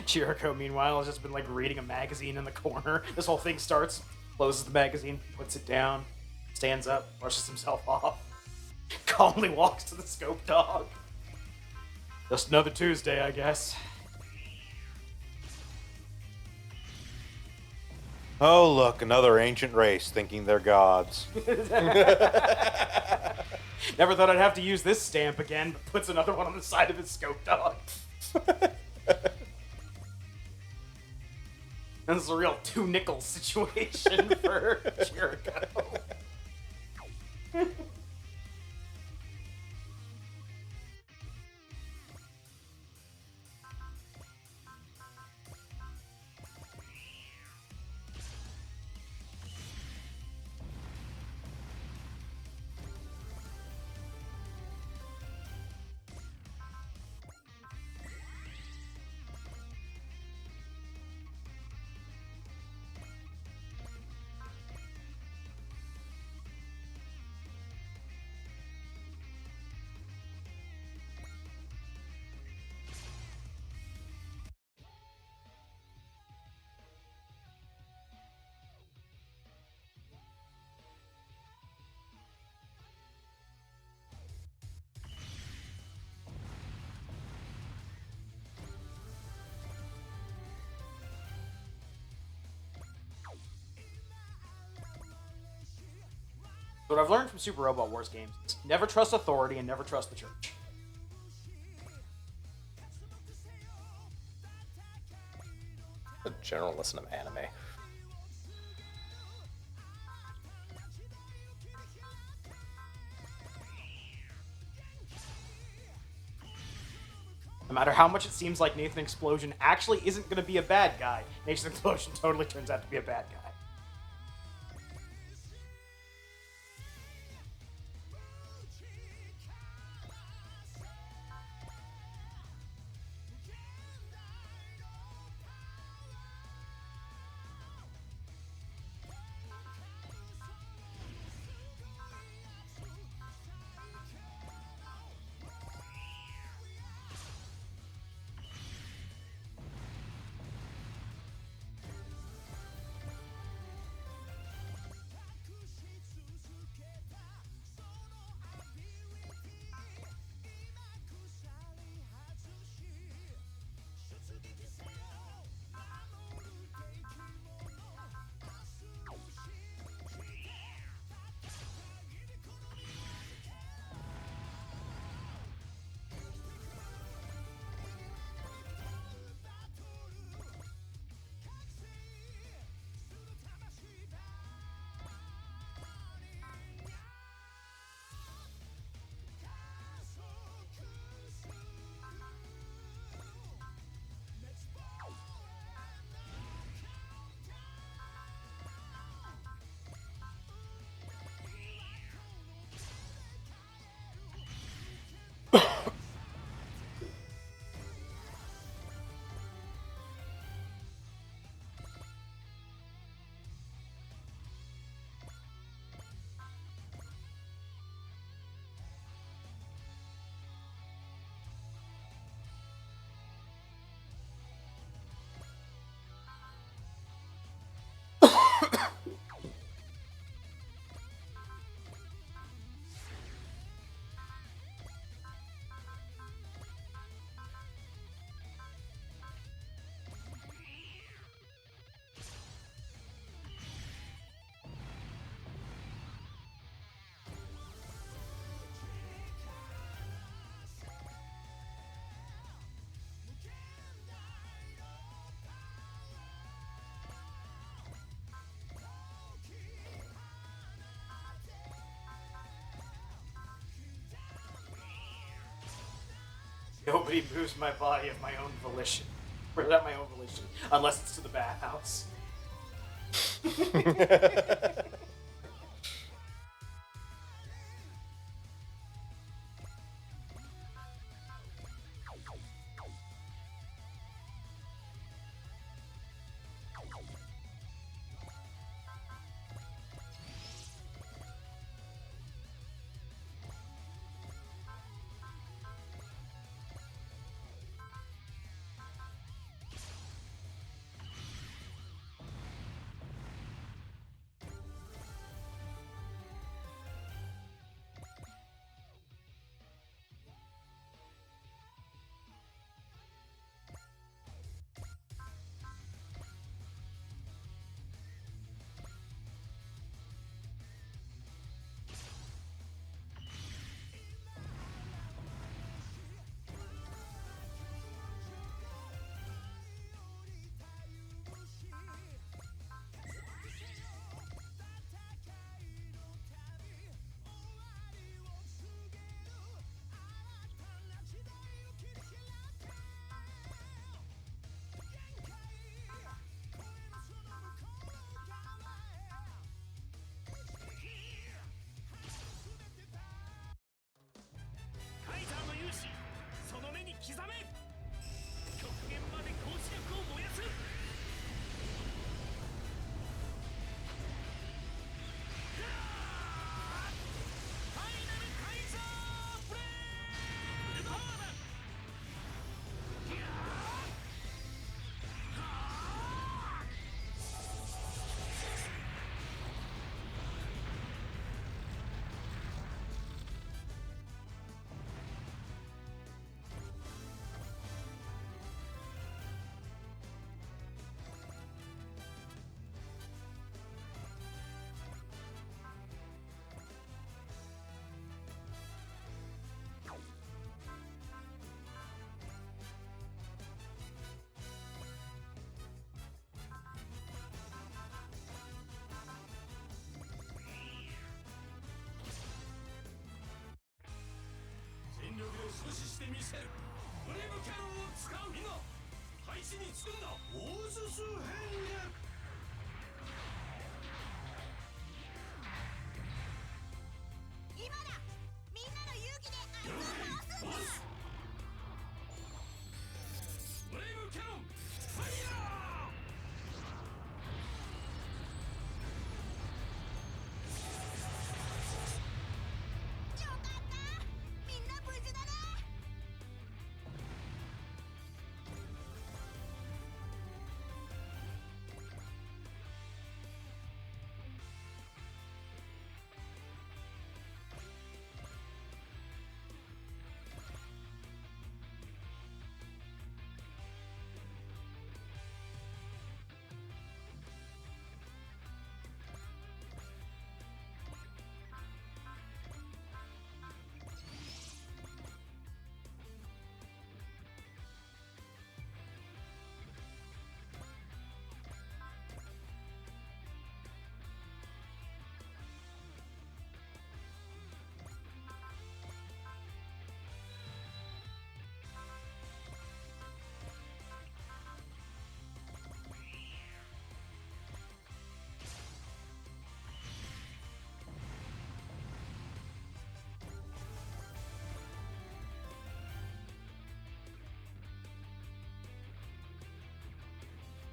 Jericho, meanwhile, has just been like reading a magazine in the corner. This whole thing starts, closes the magazine, puts it down, stands up, brushes himself off, calmly walks to the scope dog. Just another Tuesday, I guess. Oh, look, another ancient race thinking they're gods. Never thought I'd have to use this stamp again, but puts another one on the side of his scope dog. This is a real 2 nickels situation for Jericho. What I've learned from Super Robot Wars games is never trust authority and never trust the church. A generalist of anime. No matter how much it seems like Nathan Explosion actually isn't going to be a bad guy, Nathan Explosion totally turns out to be a bad guy. Nobody moves my body of my own volition. Or without my own volition. Unless it's to the bathhouse. ブレイブキャノンを使う。今開始につくんだ。オーズス変化。今だ。みんなの勇気であいつを倒すんだ。ブレイブキャノンファイヤよかった。みんな無事だね。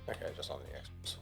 Okay, just on the Xbox.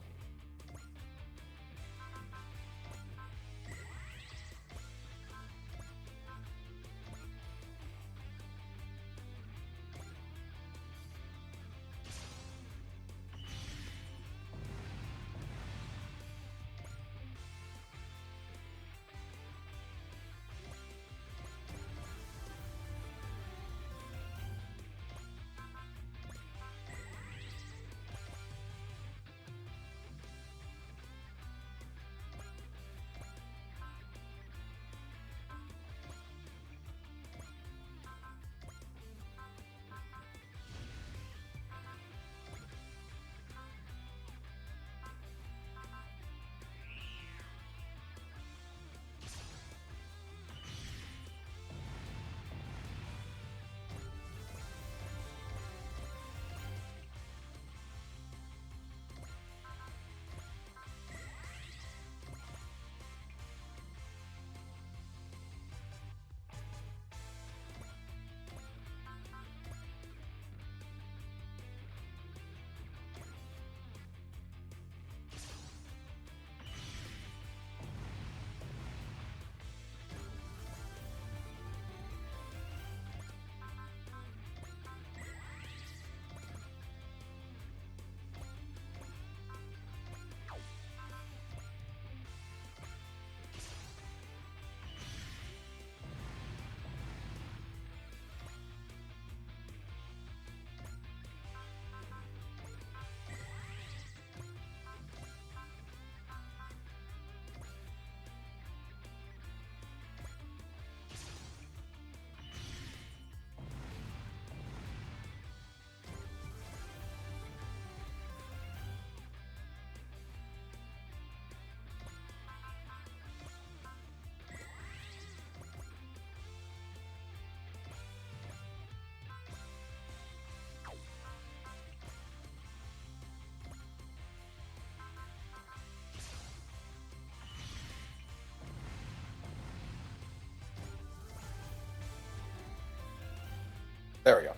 There we go.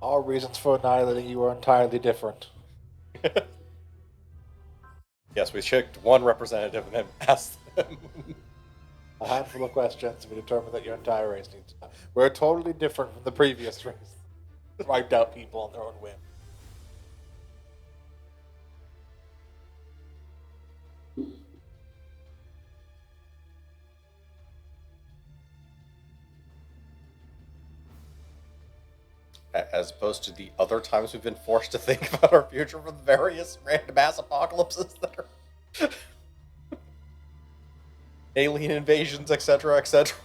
Our reasons for annihilating you are entirely different. Yes, we checked one representative and then asked them. A handful of questions, and we determined that your entire race needs to die. We're totally different from the previous race. Wiped out people on their own whim. As opposed to the other times we've been forced to think about our future from various random ass apocalypses that are alien invasions, etc., etc.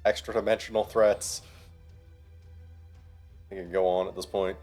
Extra dimensional threats. I can go on at this point.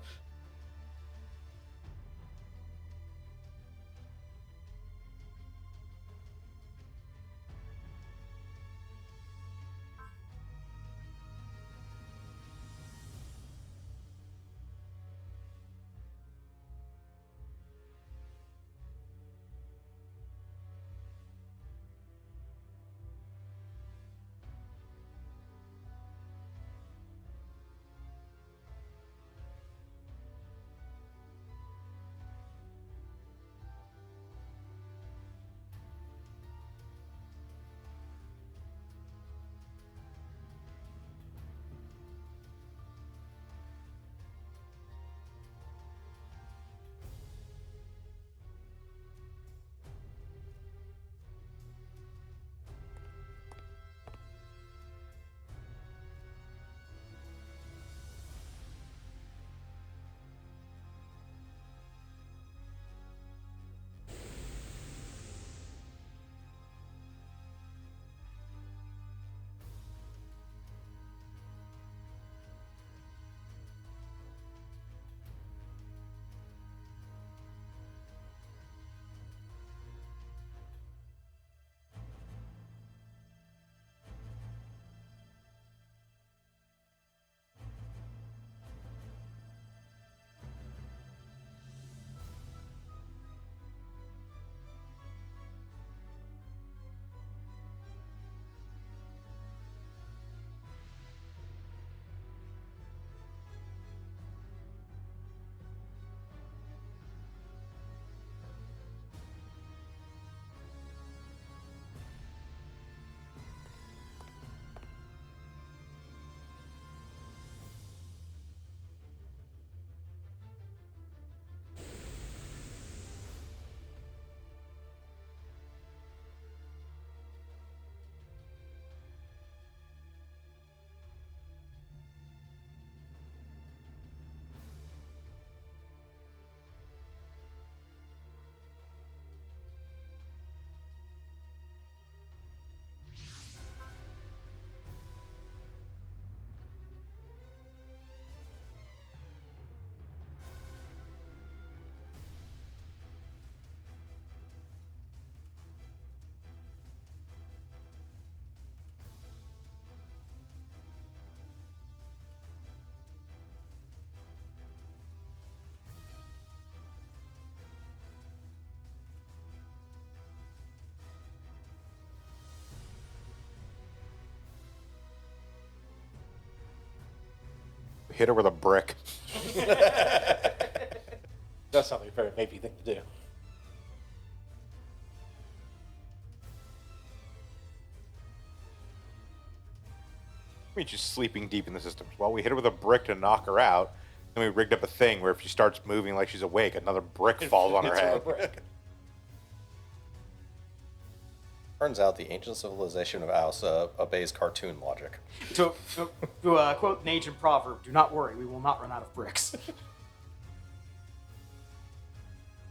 Hit her with a brick. That's something a very maybe thing to do. I mean, she's sleeping deep in the systems. Well, we hit her with a brick to knock her out. Then we rigged up a thing where if she starts moving like she's awake, another brick falls on her Hits her head. with a brick. Turns out the ancient civilization of Aus obeys cartoon logic. To quote an ancient proverb, do not worry, we will not run out of bricks.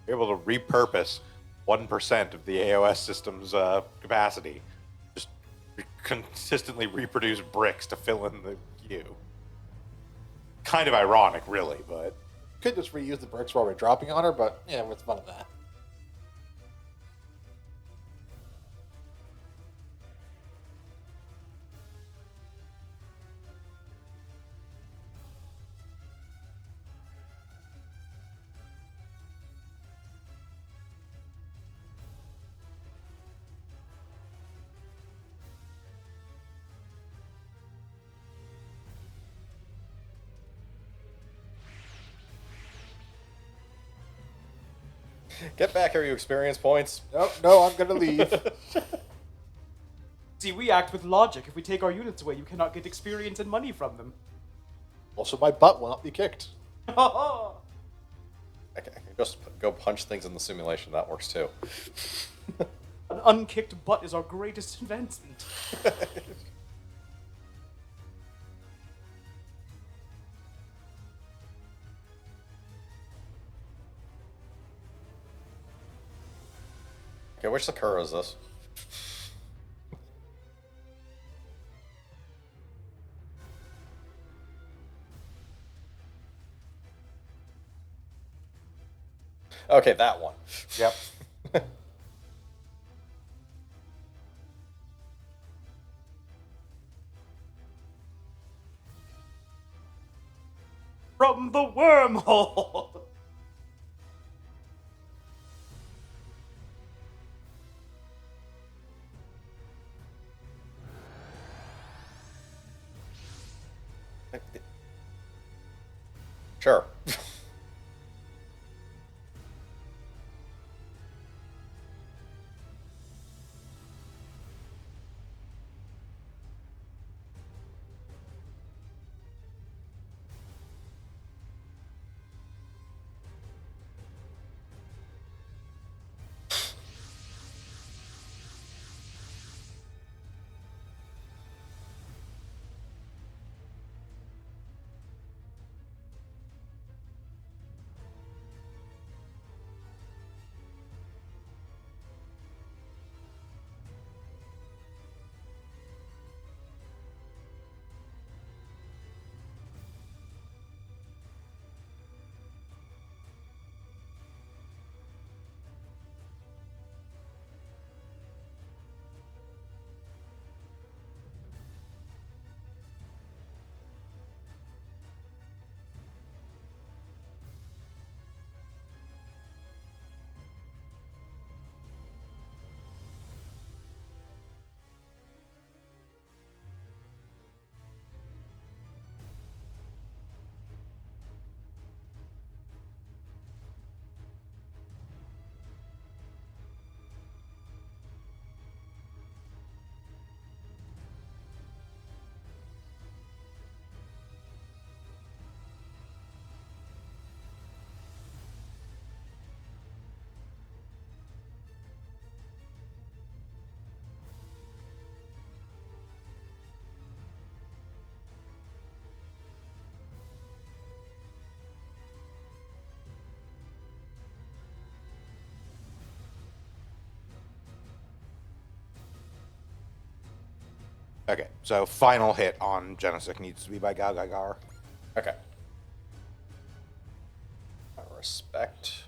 We're able to repurpose 1% of the AOS system's capacity. Just consistently reproduce bricks to fill in the queue. Kind of ironic, really, but... Could just reuse the bricks while we're dropping on her, but yeah, what's fun of that? Get back here, you experience points. Nope, no, I'm gonna leave. See, we act with logic. If we take our units away, you cannot get experience and money from them. Also, my butt will not be kicked. I can just go punch things in the simulation. That works too. An unkicked butt is our greatest advancement. Okay, which Sakura is this? Okay, that one. Yep. From the wormhole! Sure. Okay, so final hit on Genesec needs to be by Gal Gaigar. Okay. Respect.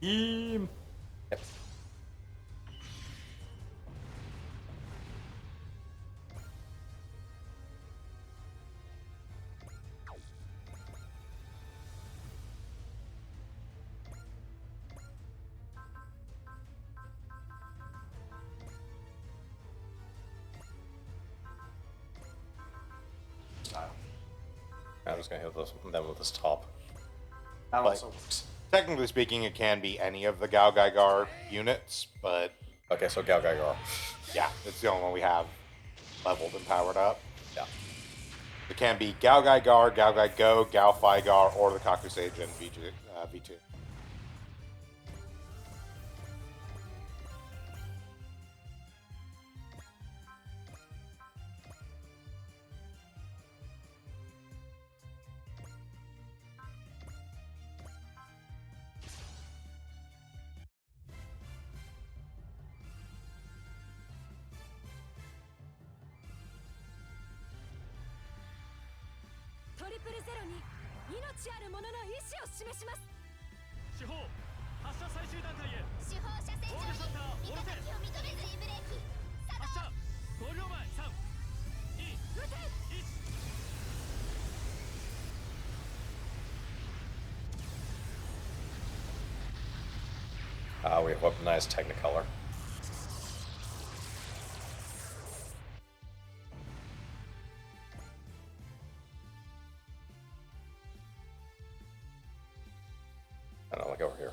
Eem. Yep. I'm just gonna hit them with this top. That Like- also works. Technically speaking, it can be any of the Gal Gaigar units, but Okay, so Gal Gaigar. yeah, it's the only one we have leveled and powered up. Yeah. It can be Gal Gaigar, Gal Gaigo, Gal Figar, or the Kakusage and V2.トリプルゼロに命ある者の意志を示します。四方発射最終段階へ。司法車線上に見た先を認めずにブレーキ作発射5秒前3 2 1。 We have weaponized Technicolor. here.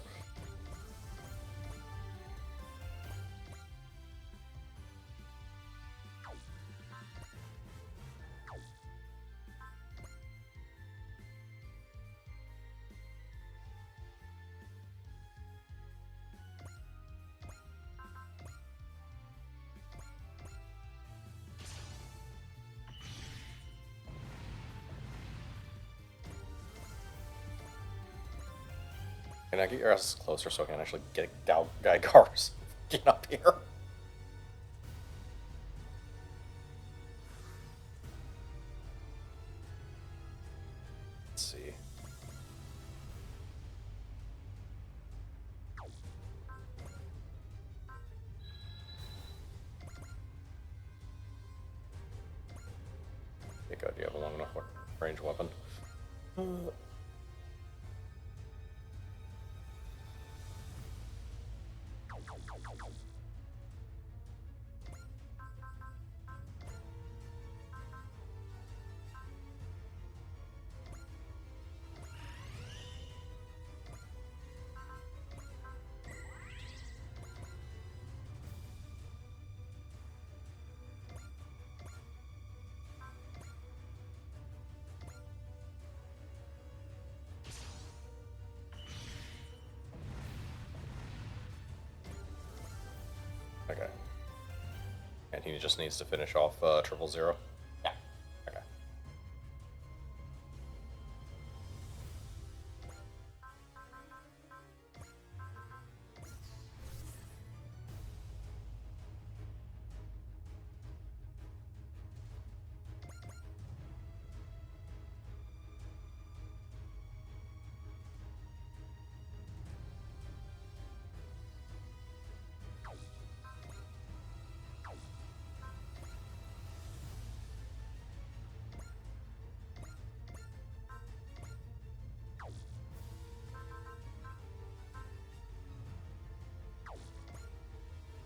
Can I get your asses closer so I can actually get Gaigar's get up here? Let's see. Okay, good. You have a long enough range weapon. Okay. And he just needs to finish off 000. Yeah. Okay.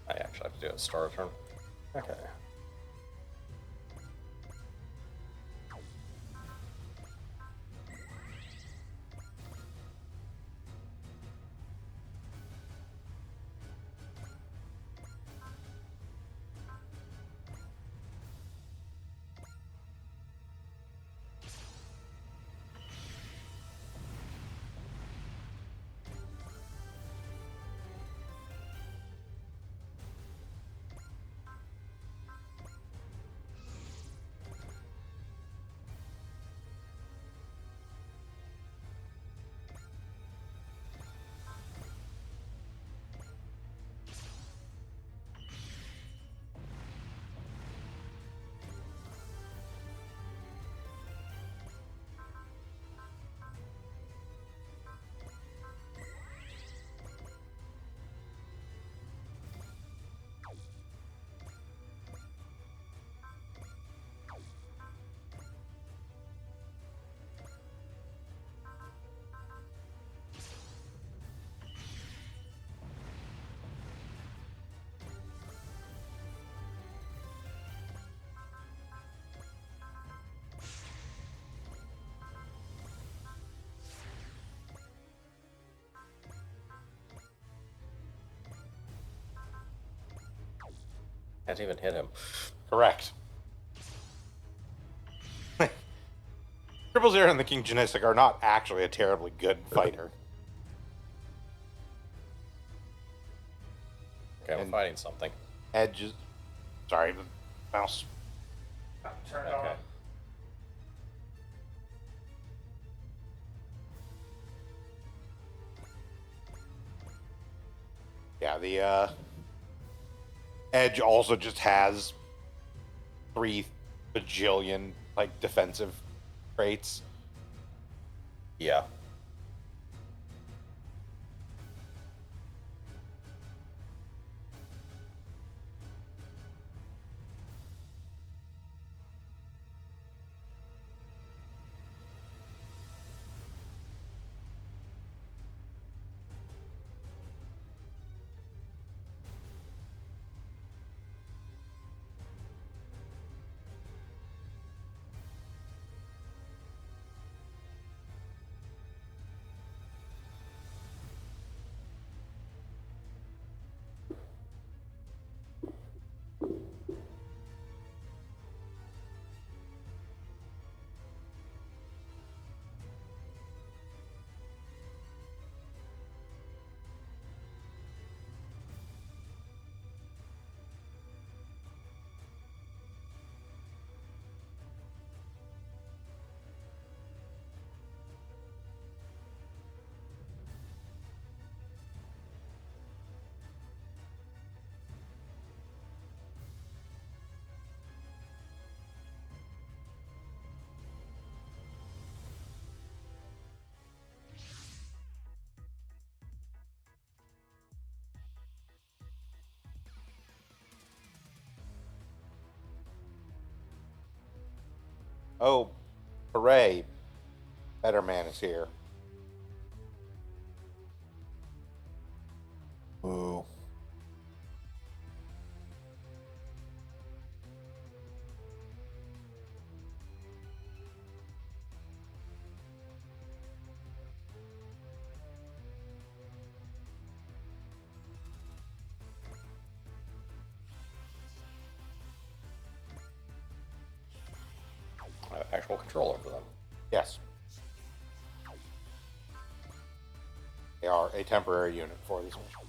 I actually have to do a star turn. Okay. Can't even hit him. Correct. 000 and the King Genistic are not actually a terribly good fighter. Okay, I'm And- fighting something. Edge is... Sorry, the mouse. Turn it Okay. on. Yeah, the Edge also just has 3 bajillion, like, defensive traits. Yeah. Oh, hooray. Better Man is here. Ooh. Actual control over them. Yes. They are a temporary unit for this mission.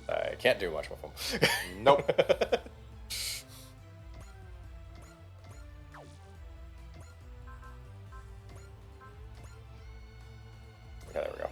I can't do much with them. Nope. Okay, there we go.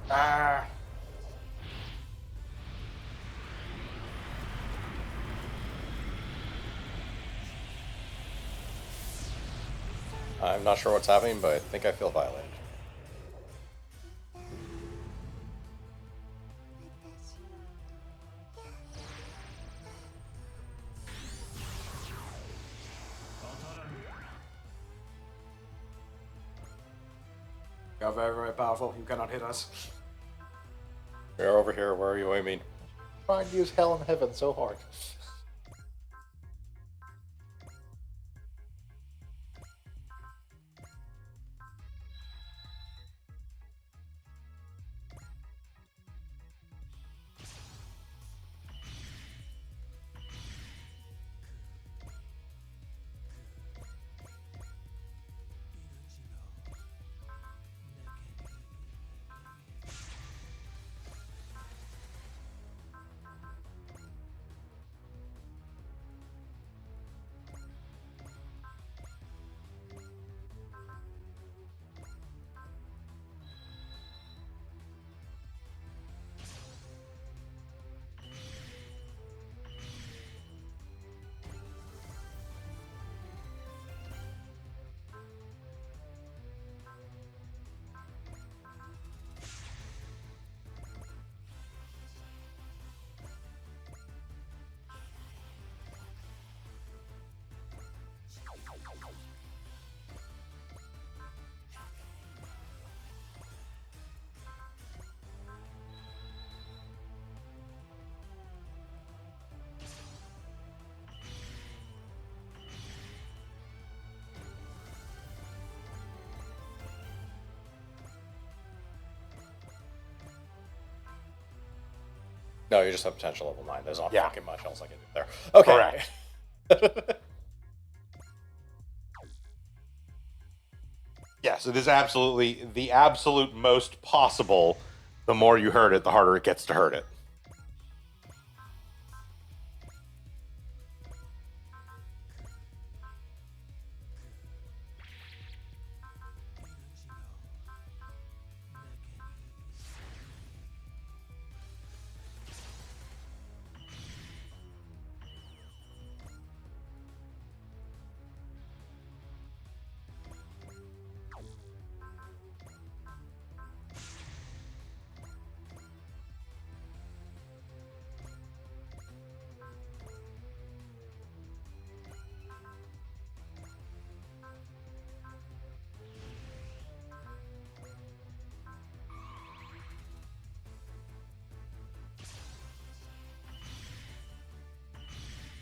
Ah. I'm not sure what's happening, but I think I feel violated. You are very, very powerful. You cannot hit us. You're over here. Where are you aiming? Trying to use hell and heaven so hard. No, you just have potential level 9. There's not Yeah. fucking much else I can do there. Okay. Correct. Yes, it is absolutely the absolute most possible. The more you hurt it, the harder it gets to hurt it.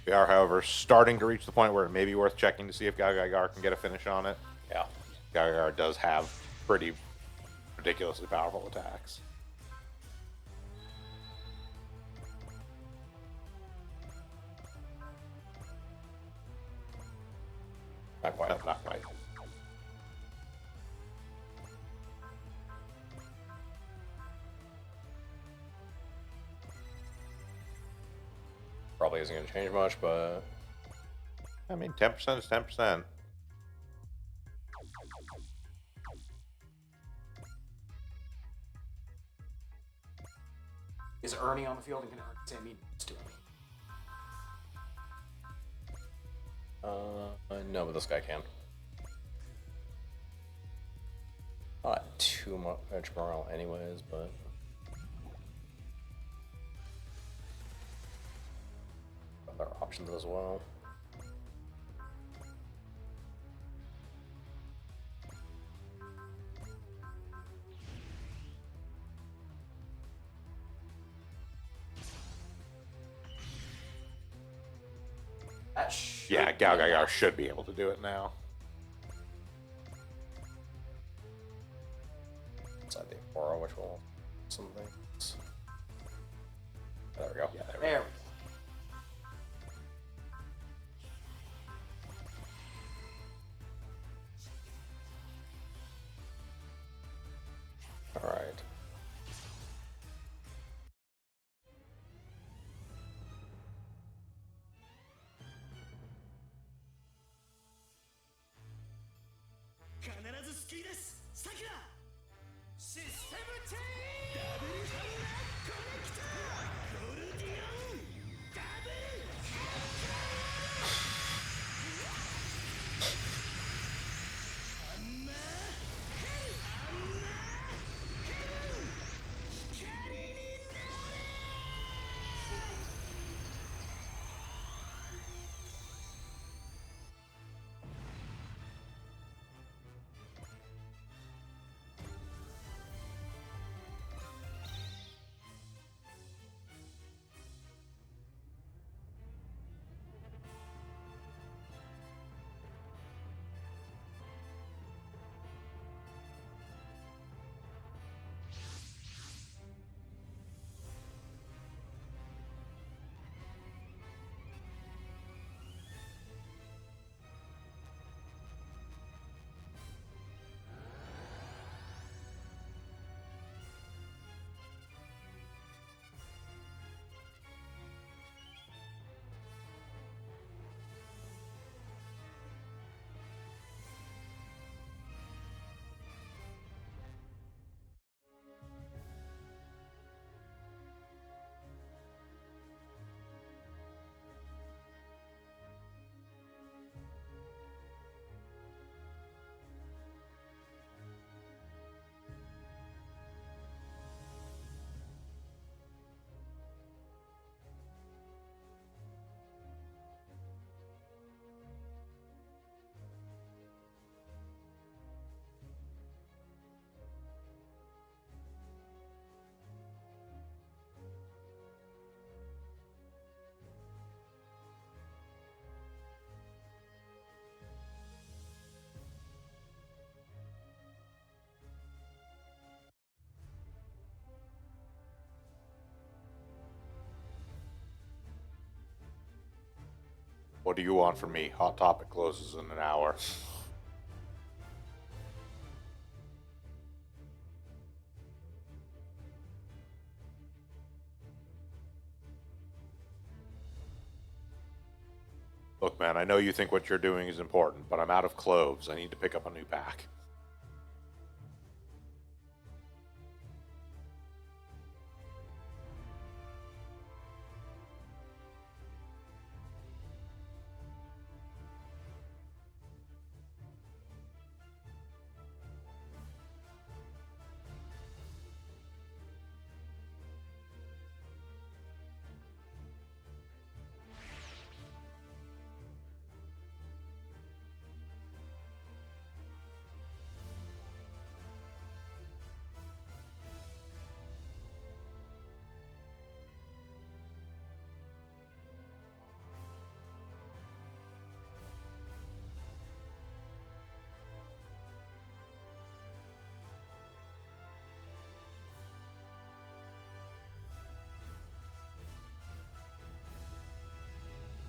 We are, however, starting to reach the point where it may be worth checking to see if Gagagar can get a finish on it. Yeah. Gagagar does have pretty ridiculously powerful attacks. Not quite. No, not quite. Probably isn't going to change much, but I mean, 10% is 10%. Is Ernie on the field and can Ernie say means to him? no, but this guy can. Not too much morale, anyways, but other options as well. Yeah, Gagagar should be able to do it now. Inside the aura, which will some things. There we go. Yeah, there we go. There we go. All right. What do you want from me? Hot Topic closes in an hour. Look, man, I know you think what you're doing is important, but I'm out of cloves. I need to pick up a new pack.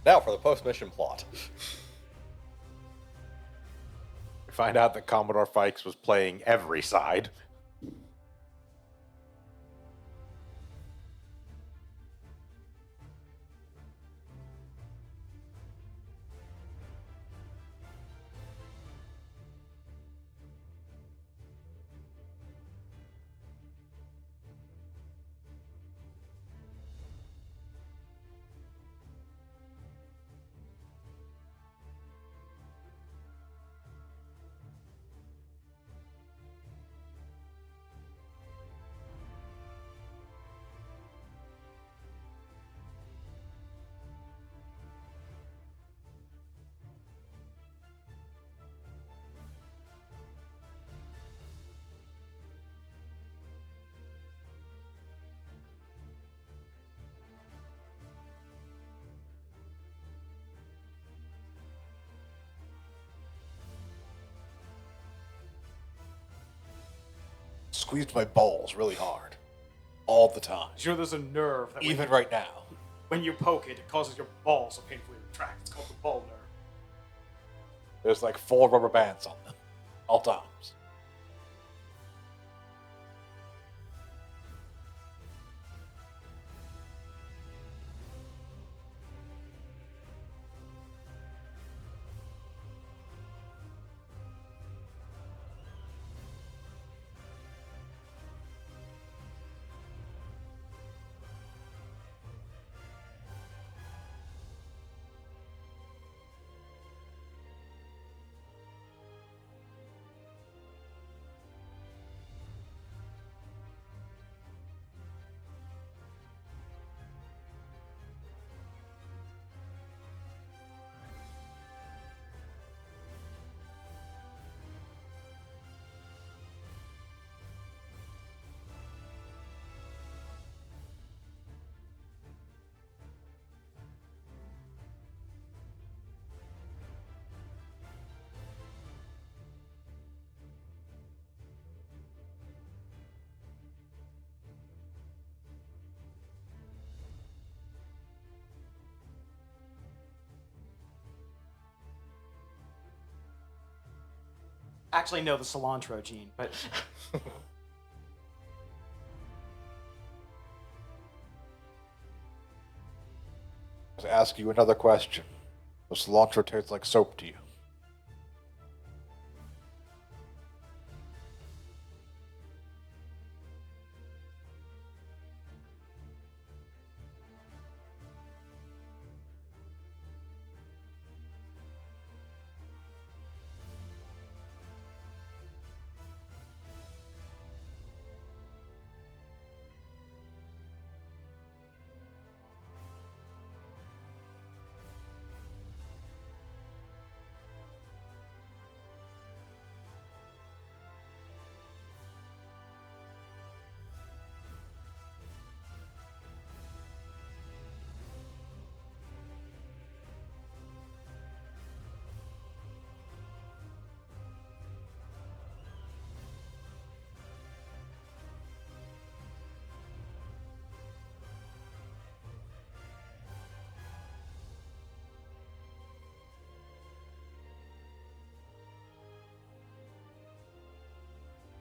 Now for the post-mission plot. We find out that Commodore Fikes was playing every side. Squeezed my balls really hard. All the time. Sure, there's a nerve that Even right now. when you poke it, it causes your balls to painfully retract. It's called the ball nerve. There's like 4 rubber bands on them. All times. Actually, no, the cilantro gene, but To ask you another question. Does cilantro taste like soap to you?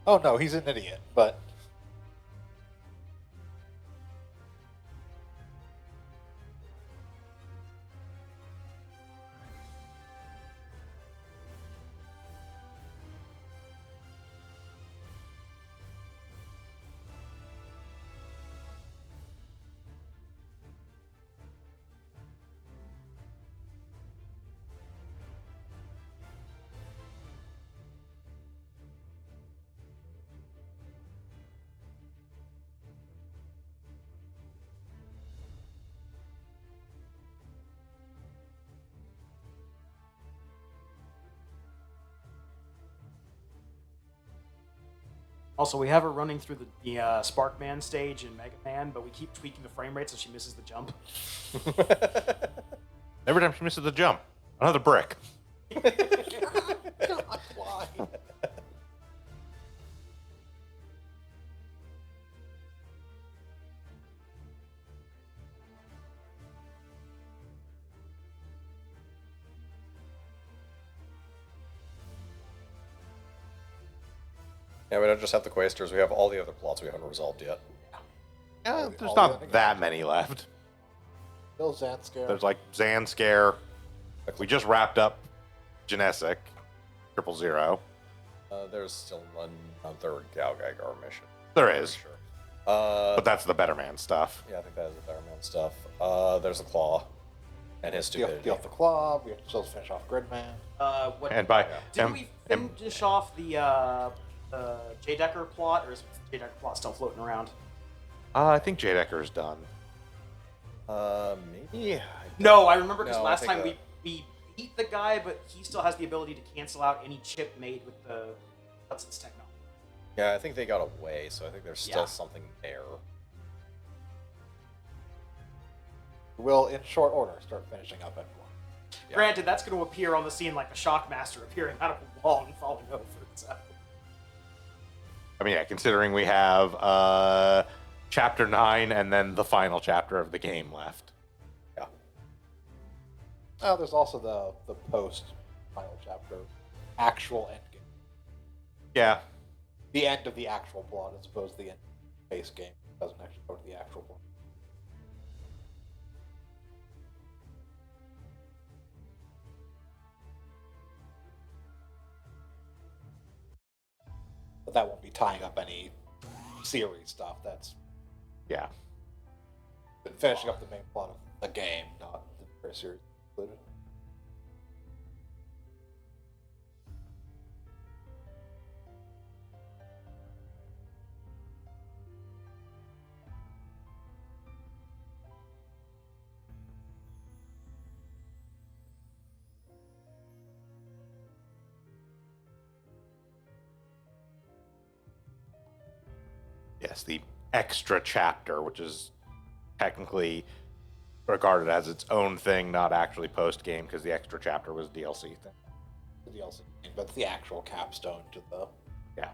Oh no, he's an idiot, but also we have her running through the Sparkman stage in Mega Man, but we keep tweaking the frame rate so she misses the jump. Every time she misses the jump, another brick. God, why? Yeah, we don't just have the Quaestors, we have all the other plots we haven't resolved yet. Yeah, All there's the not other that games. many left. Bill Zanskare. There's like Zanskare. Like we just wrapped up Genesic, 000. There's still another Galgagar mission. There Pretty is, sure. but that's the Better Man stuff. Yeah, I think that is the Fireman stuff. There's the Claw and his Deal stupidity. off the Claw. We have to still finish off Gridman. What And by didn't and- we and- finish off the J Decker plot, or is J Decker plot still floating around? I think J Decker's done. Maybe. No, I remember because No, I last think time that- we beat the guy, but he still has the ability to cancel out any chip made with the Hudson's technology. Yeah, I think they got away, so I think there's still Yeah. something there. We'll, in short order, start finishing up everyone. Yeah. Granted, that's going to appear on the scene like the Shockmaster appearing out of a wall and falling over. So. I mean, yeah, considering we have chapter 9 and then the final chapter of the game left. Yeah. Oh, there's also the post final chapter, actual end game. Yeah. The end of the actual plot as opposed to the end of the base game. It doesn't actually go to the actual plot. But that won't be tying up any series stuff. That's Yeah. been finishing up the main plot of the game, not the entire series included. Yes, the extra chapter, which is technically regarded as its own thing, not actually post game, because the extra chapter was DLC thing. The DLC, but the actual capstone to the Yeah.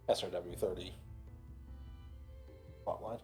SRW 30 plotline.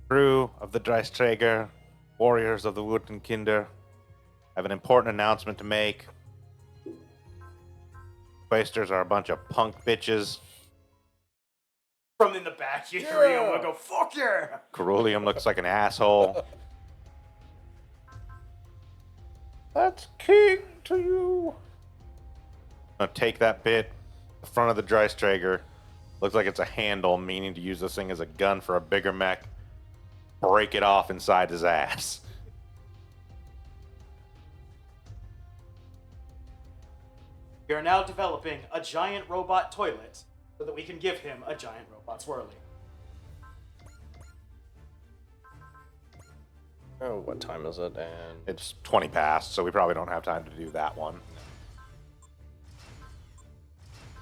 Crew of the Dreisträger, warriors of the Wutenkinder, I have an important announcement to make. Quasters are a bunch of punk bitches. From in the back, you hear him go, fuck yeah! Ceruleum looks like an asshole. That's king to you. Now take that bit, the front of the Dreisträger. Looks like it's a handle, meaning to use this thing as a gun for a bigger mech. Break it off inside his ass. We are now developing a giant robot toilet so that we can give him a giant robot swirly. Oh, what time is it? And It's 20 past, so we probably don't have time to do that one.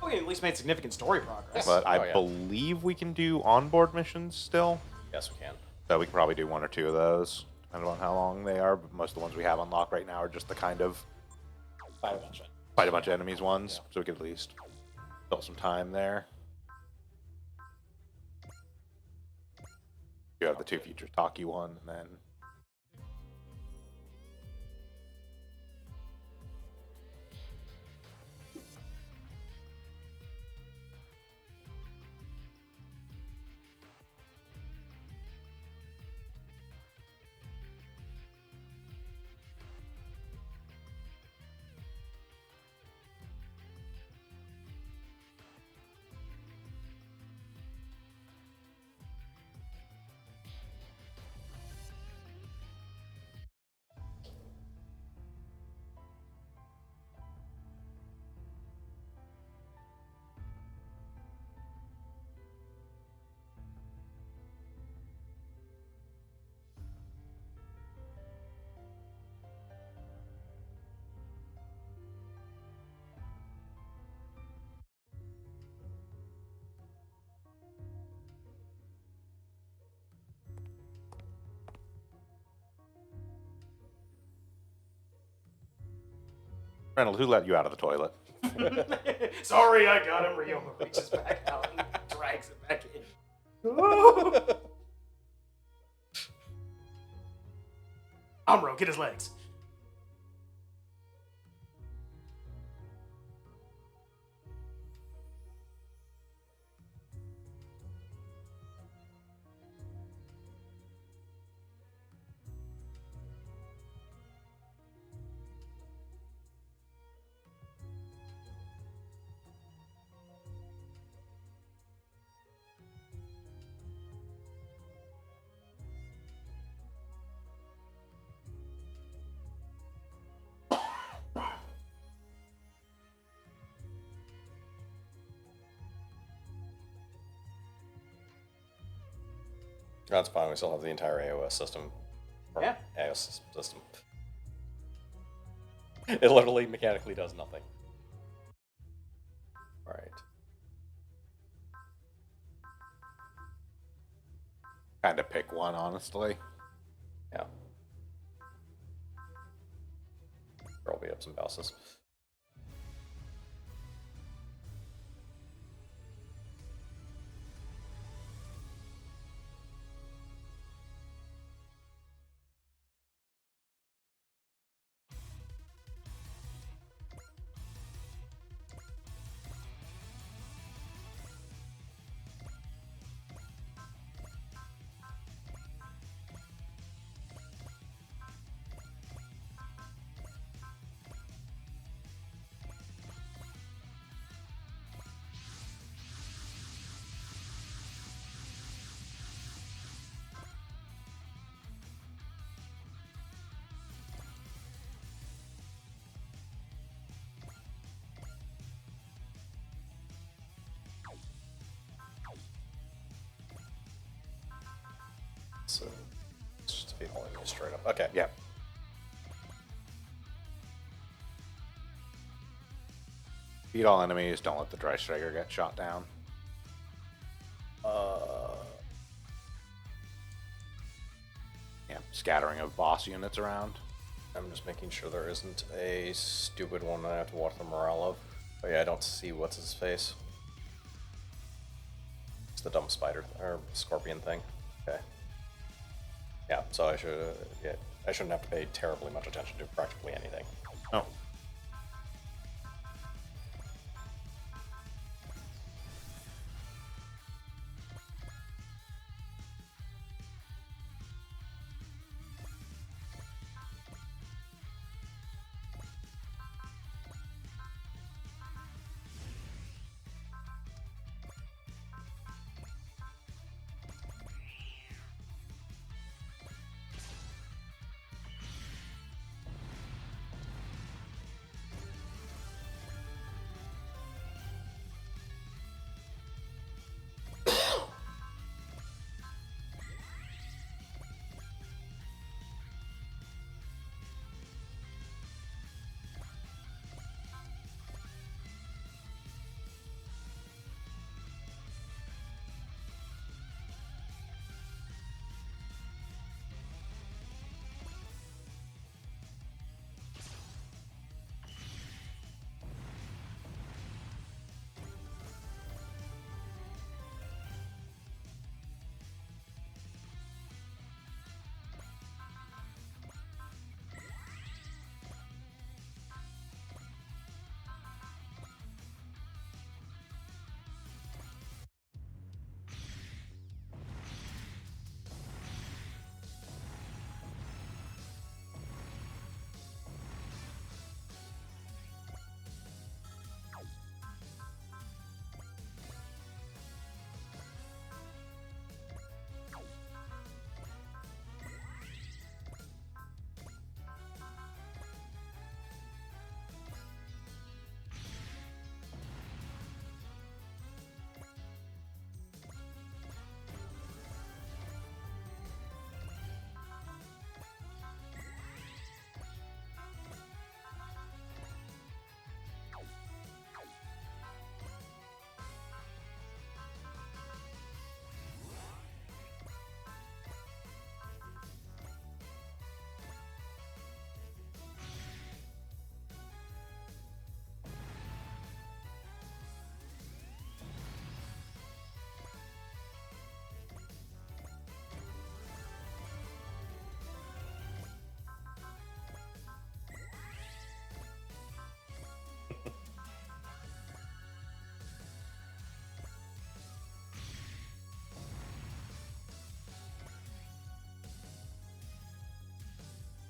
Oh, we at least made significant story progress. But I yeah. believe we can do onboard missions still. yes, we can. So we can probably do one or two of those, depending on how long they are. But most of the ones we have unlocked right now are just the kind of Fight a bunch of it. fight a bunch of enemies ones. So we could at least fill some time there. You have the two future talkie one, and then Reynolds, who let you out of the toilet? Sorry, I got him. Ryoma reaches back out and drags it back in. Amuro, get his legs. That's fine. We still have the entire AOS system. Or Yeah. AOS system. It literally mechanically does nothing. Alright. Kind of pick one, honestly. Yeah. Roll me up some bosses. So, just to be holding you straight up. Okay. Yeah. Beat all enemies. Don't let the Dreisträger get shot down. Yeah, scattering of boss units around. I'm just making sure there isn't a stupid one I have to watch the morale of. Oh yeah, I don't see what's his face. It's the dumb spider or scorpion thing. Okay. Yeah, so I shouldn't have to pay terribly much attention to practically anything. Oh.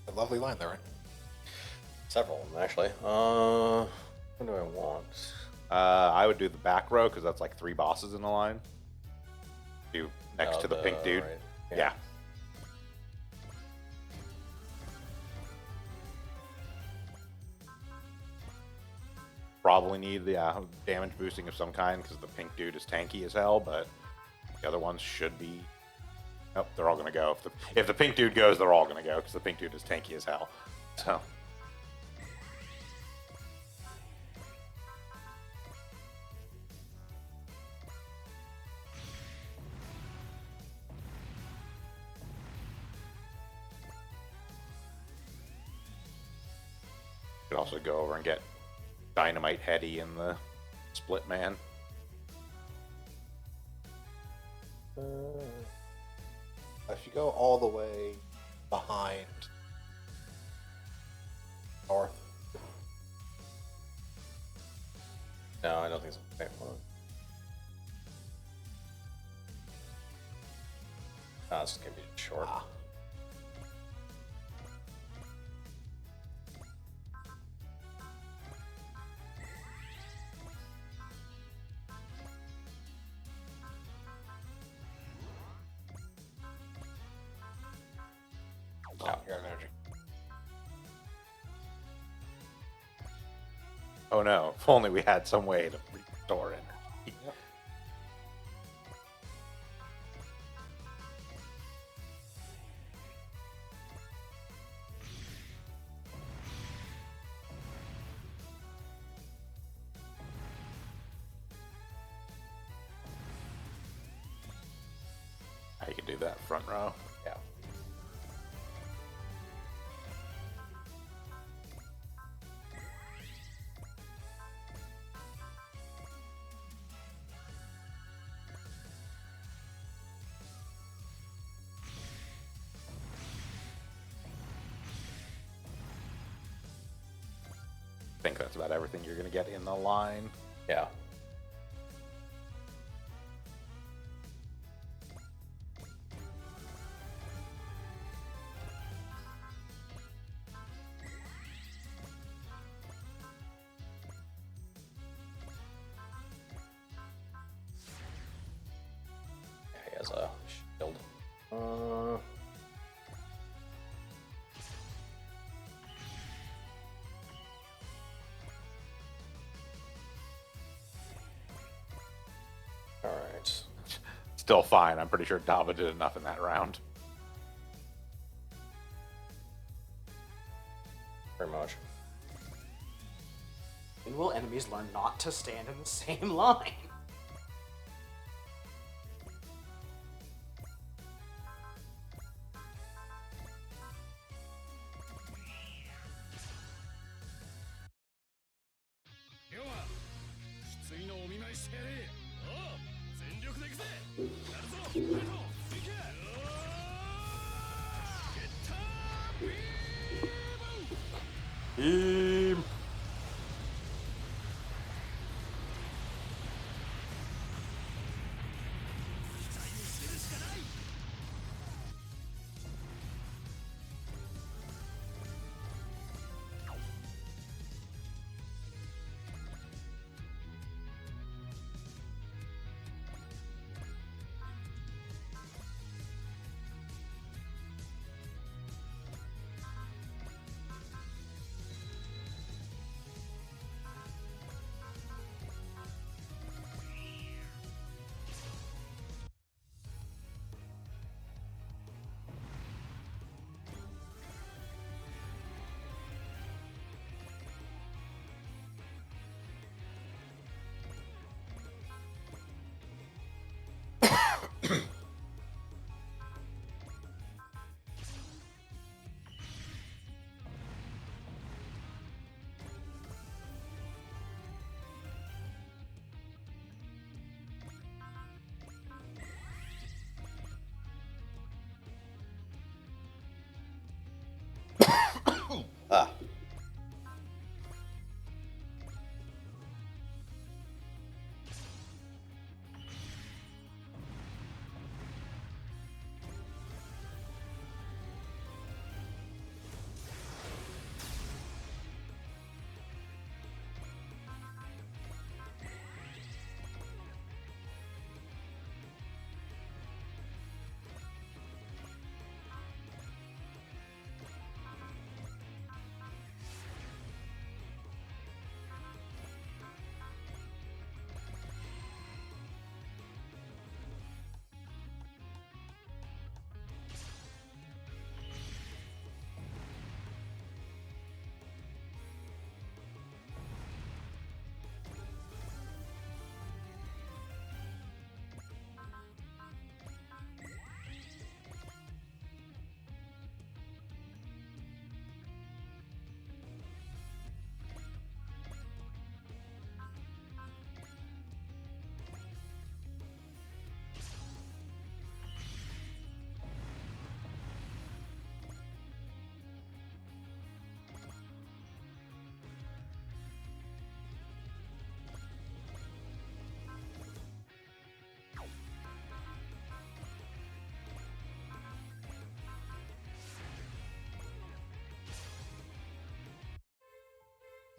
A lovely line there, right? Several of them, actually. What do I want? I would do the back row because that's like 3 bosses in the line. Do next to the pink dude. right. Yeah. Probably need the damage boosting of some kind because the pink dude is tanky as hell, but the other ones should be. Oh, they're all gonna go. If the pink dude goes, they're all gonna go because the pink dude is tanky as hell. So. Could also go over and get Dynamite Heady in the Split Man. If you go all the way behind north, No, I don't think so. Okay, hold on. Ah, this is gonna be short. you're out of energy. Oh no, if only we had some way to restore energy. Yep. I could do that front row. Yeah. think that's about everything you're gonna get in the line. Yeah. He has a shield. All right. Still fine. I'm pretty sure Dava did enough in that round. Pretty much. When will enemies learn not to stand in the same line? Beam. Ah.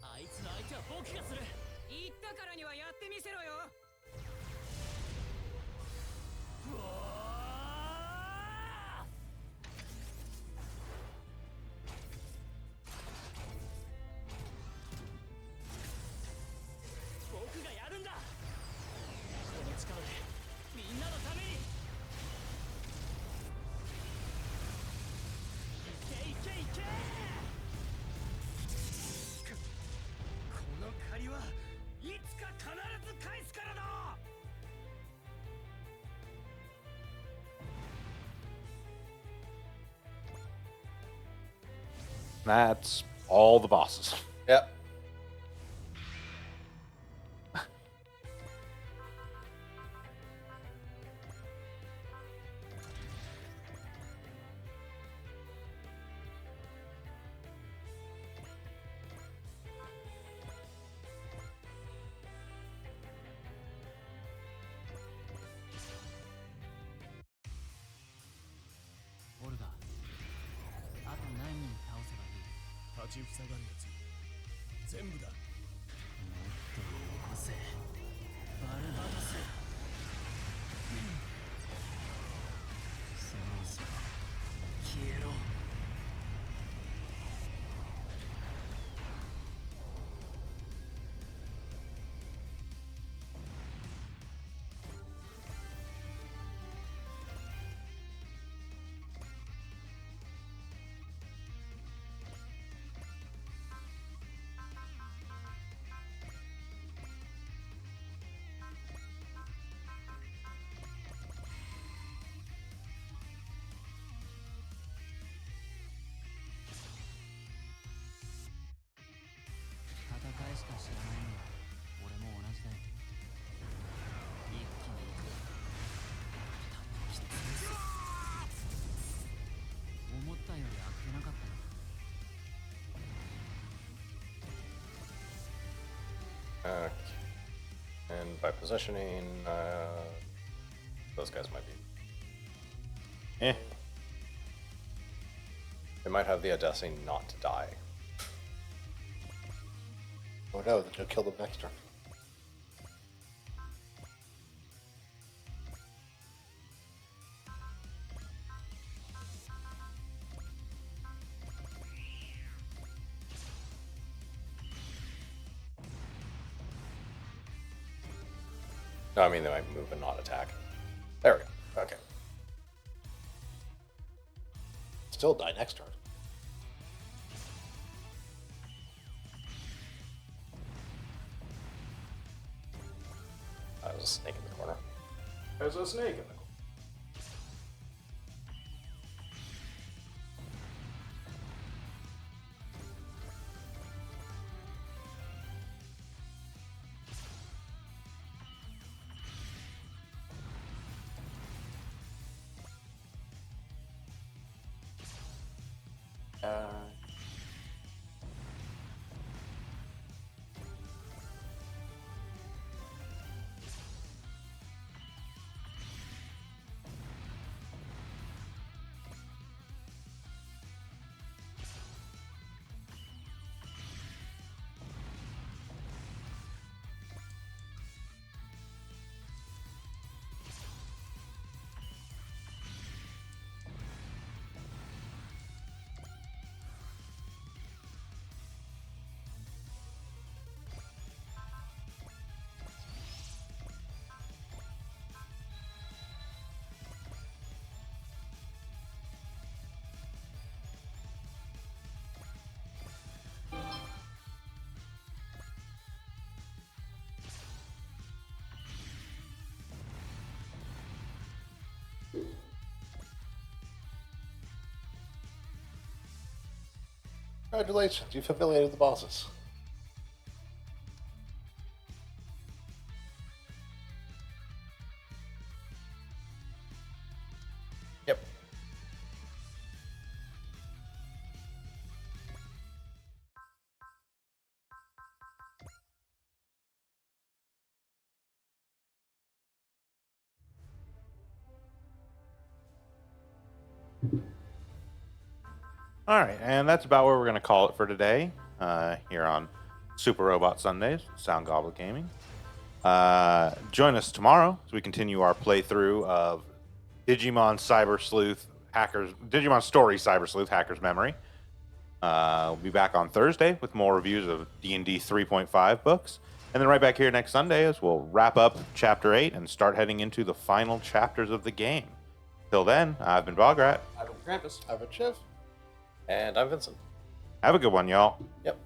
あいつの相手は僕がする。言ったからにはやってみせろよ。うわー、僕がやるんだ。この力でみんなのために。いけいけいけ。この借りはいつか必ず返すからな。That's all the bosses. Yep. ちふさがるやつ全部だ。もっとよこせバルバトス。そろそろ消えろ。戦いしか知らないのは俺も同じだよ。一気に叩き潰す。思ったよりあっけなかったな。Okay. And by positioning, those guys might be. Eh. They might have the audacity not to die. Oh no, then you'll kill them next turn. No, I mean they might move and not attack. There we go. Okay. Still die next turn. There's a snake in the corner. There's a snake in the Congratulations, you've humiliated the bosses. Yep. All right, and that's about where we're going to call it for today here on Super Robot Sundays, Sound Goblet Gaming. Join us tomorrow as we continue our playthrough of Digimon Cyber Sleuth Hackers, Digimon Story Cyber Sleuth Hackers Memory. We'll be back on Thursday with more reviews of D&D 3.5 books. And then right back here next Sunday as we'll wrap up Chapter 8 and start heading into the final chapters of the game. Till then, I've been Bograt. I've been Krampus. I've a Chiv. And I'm Vincent. Have a good one, y'all. Yep.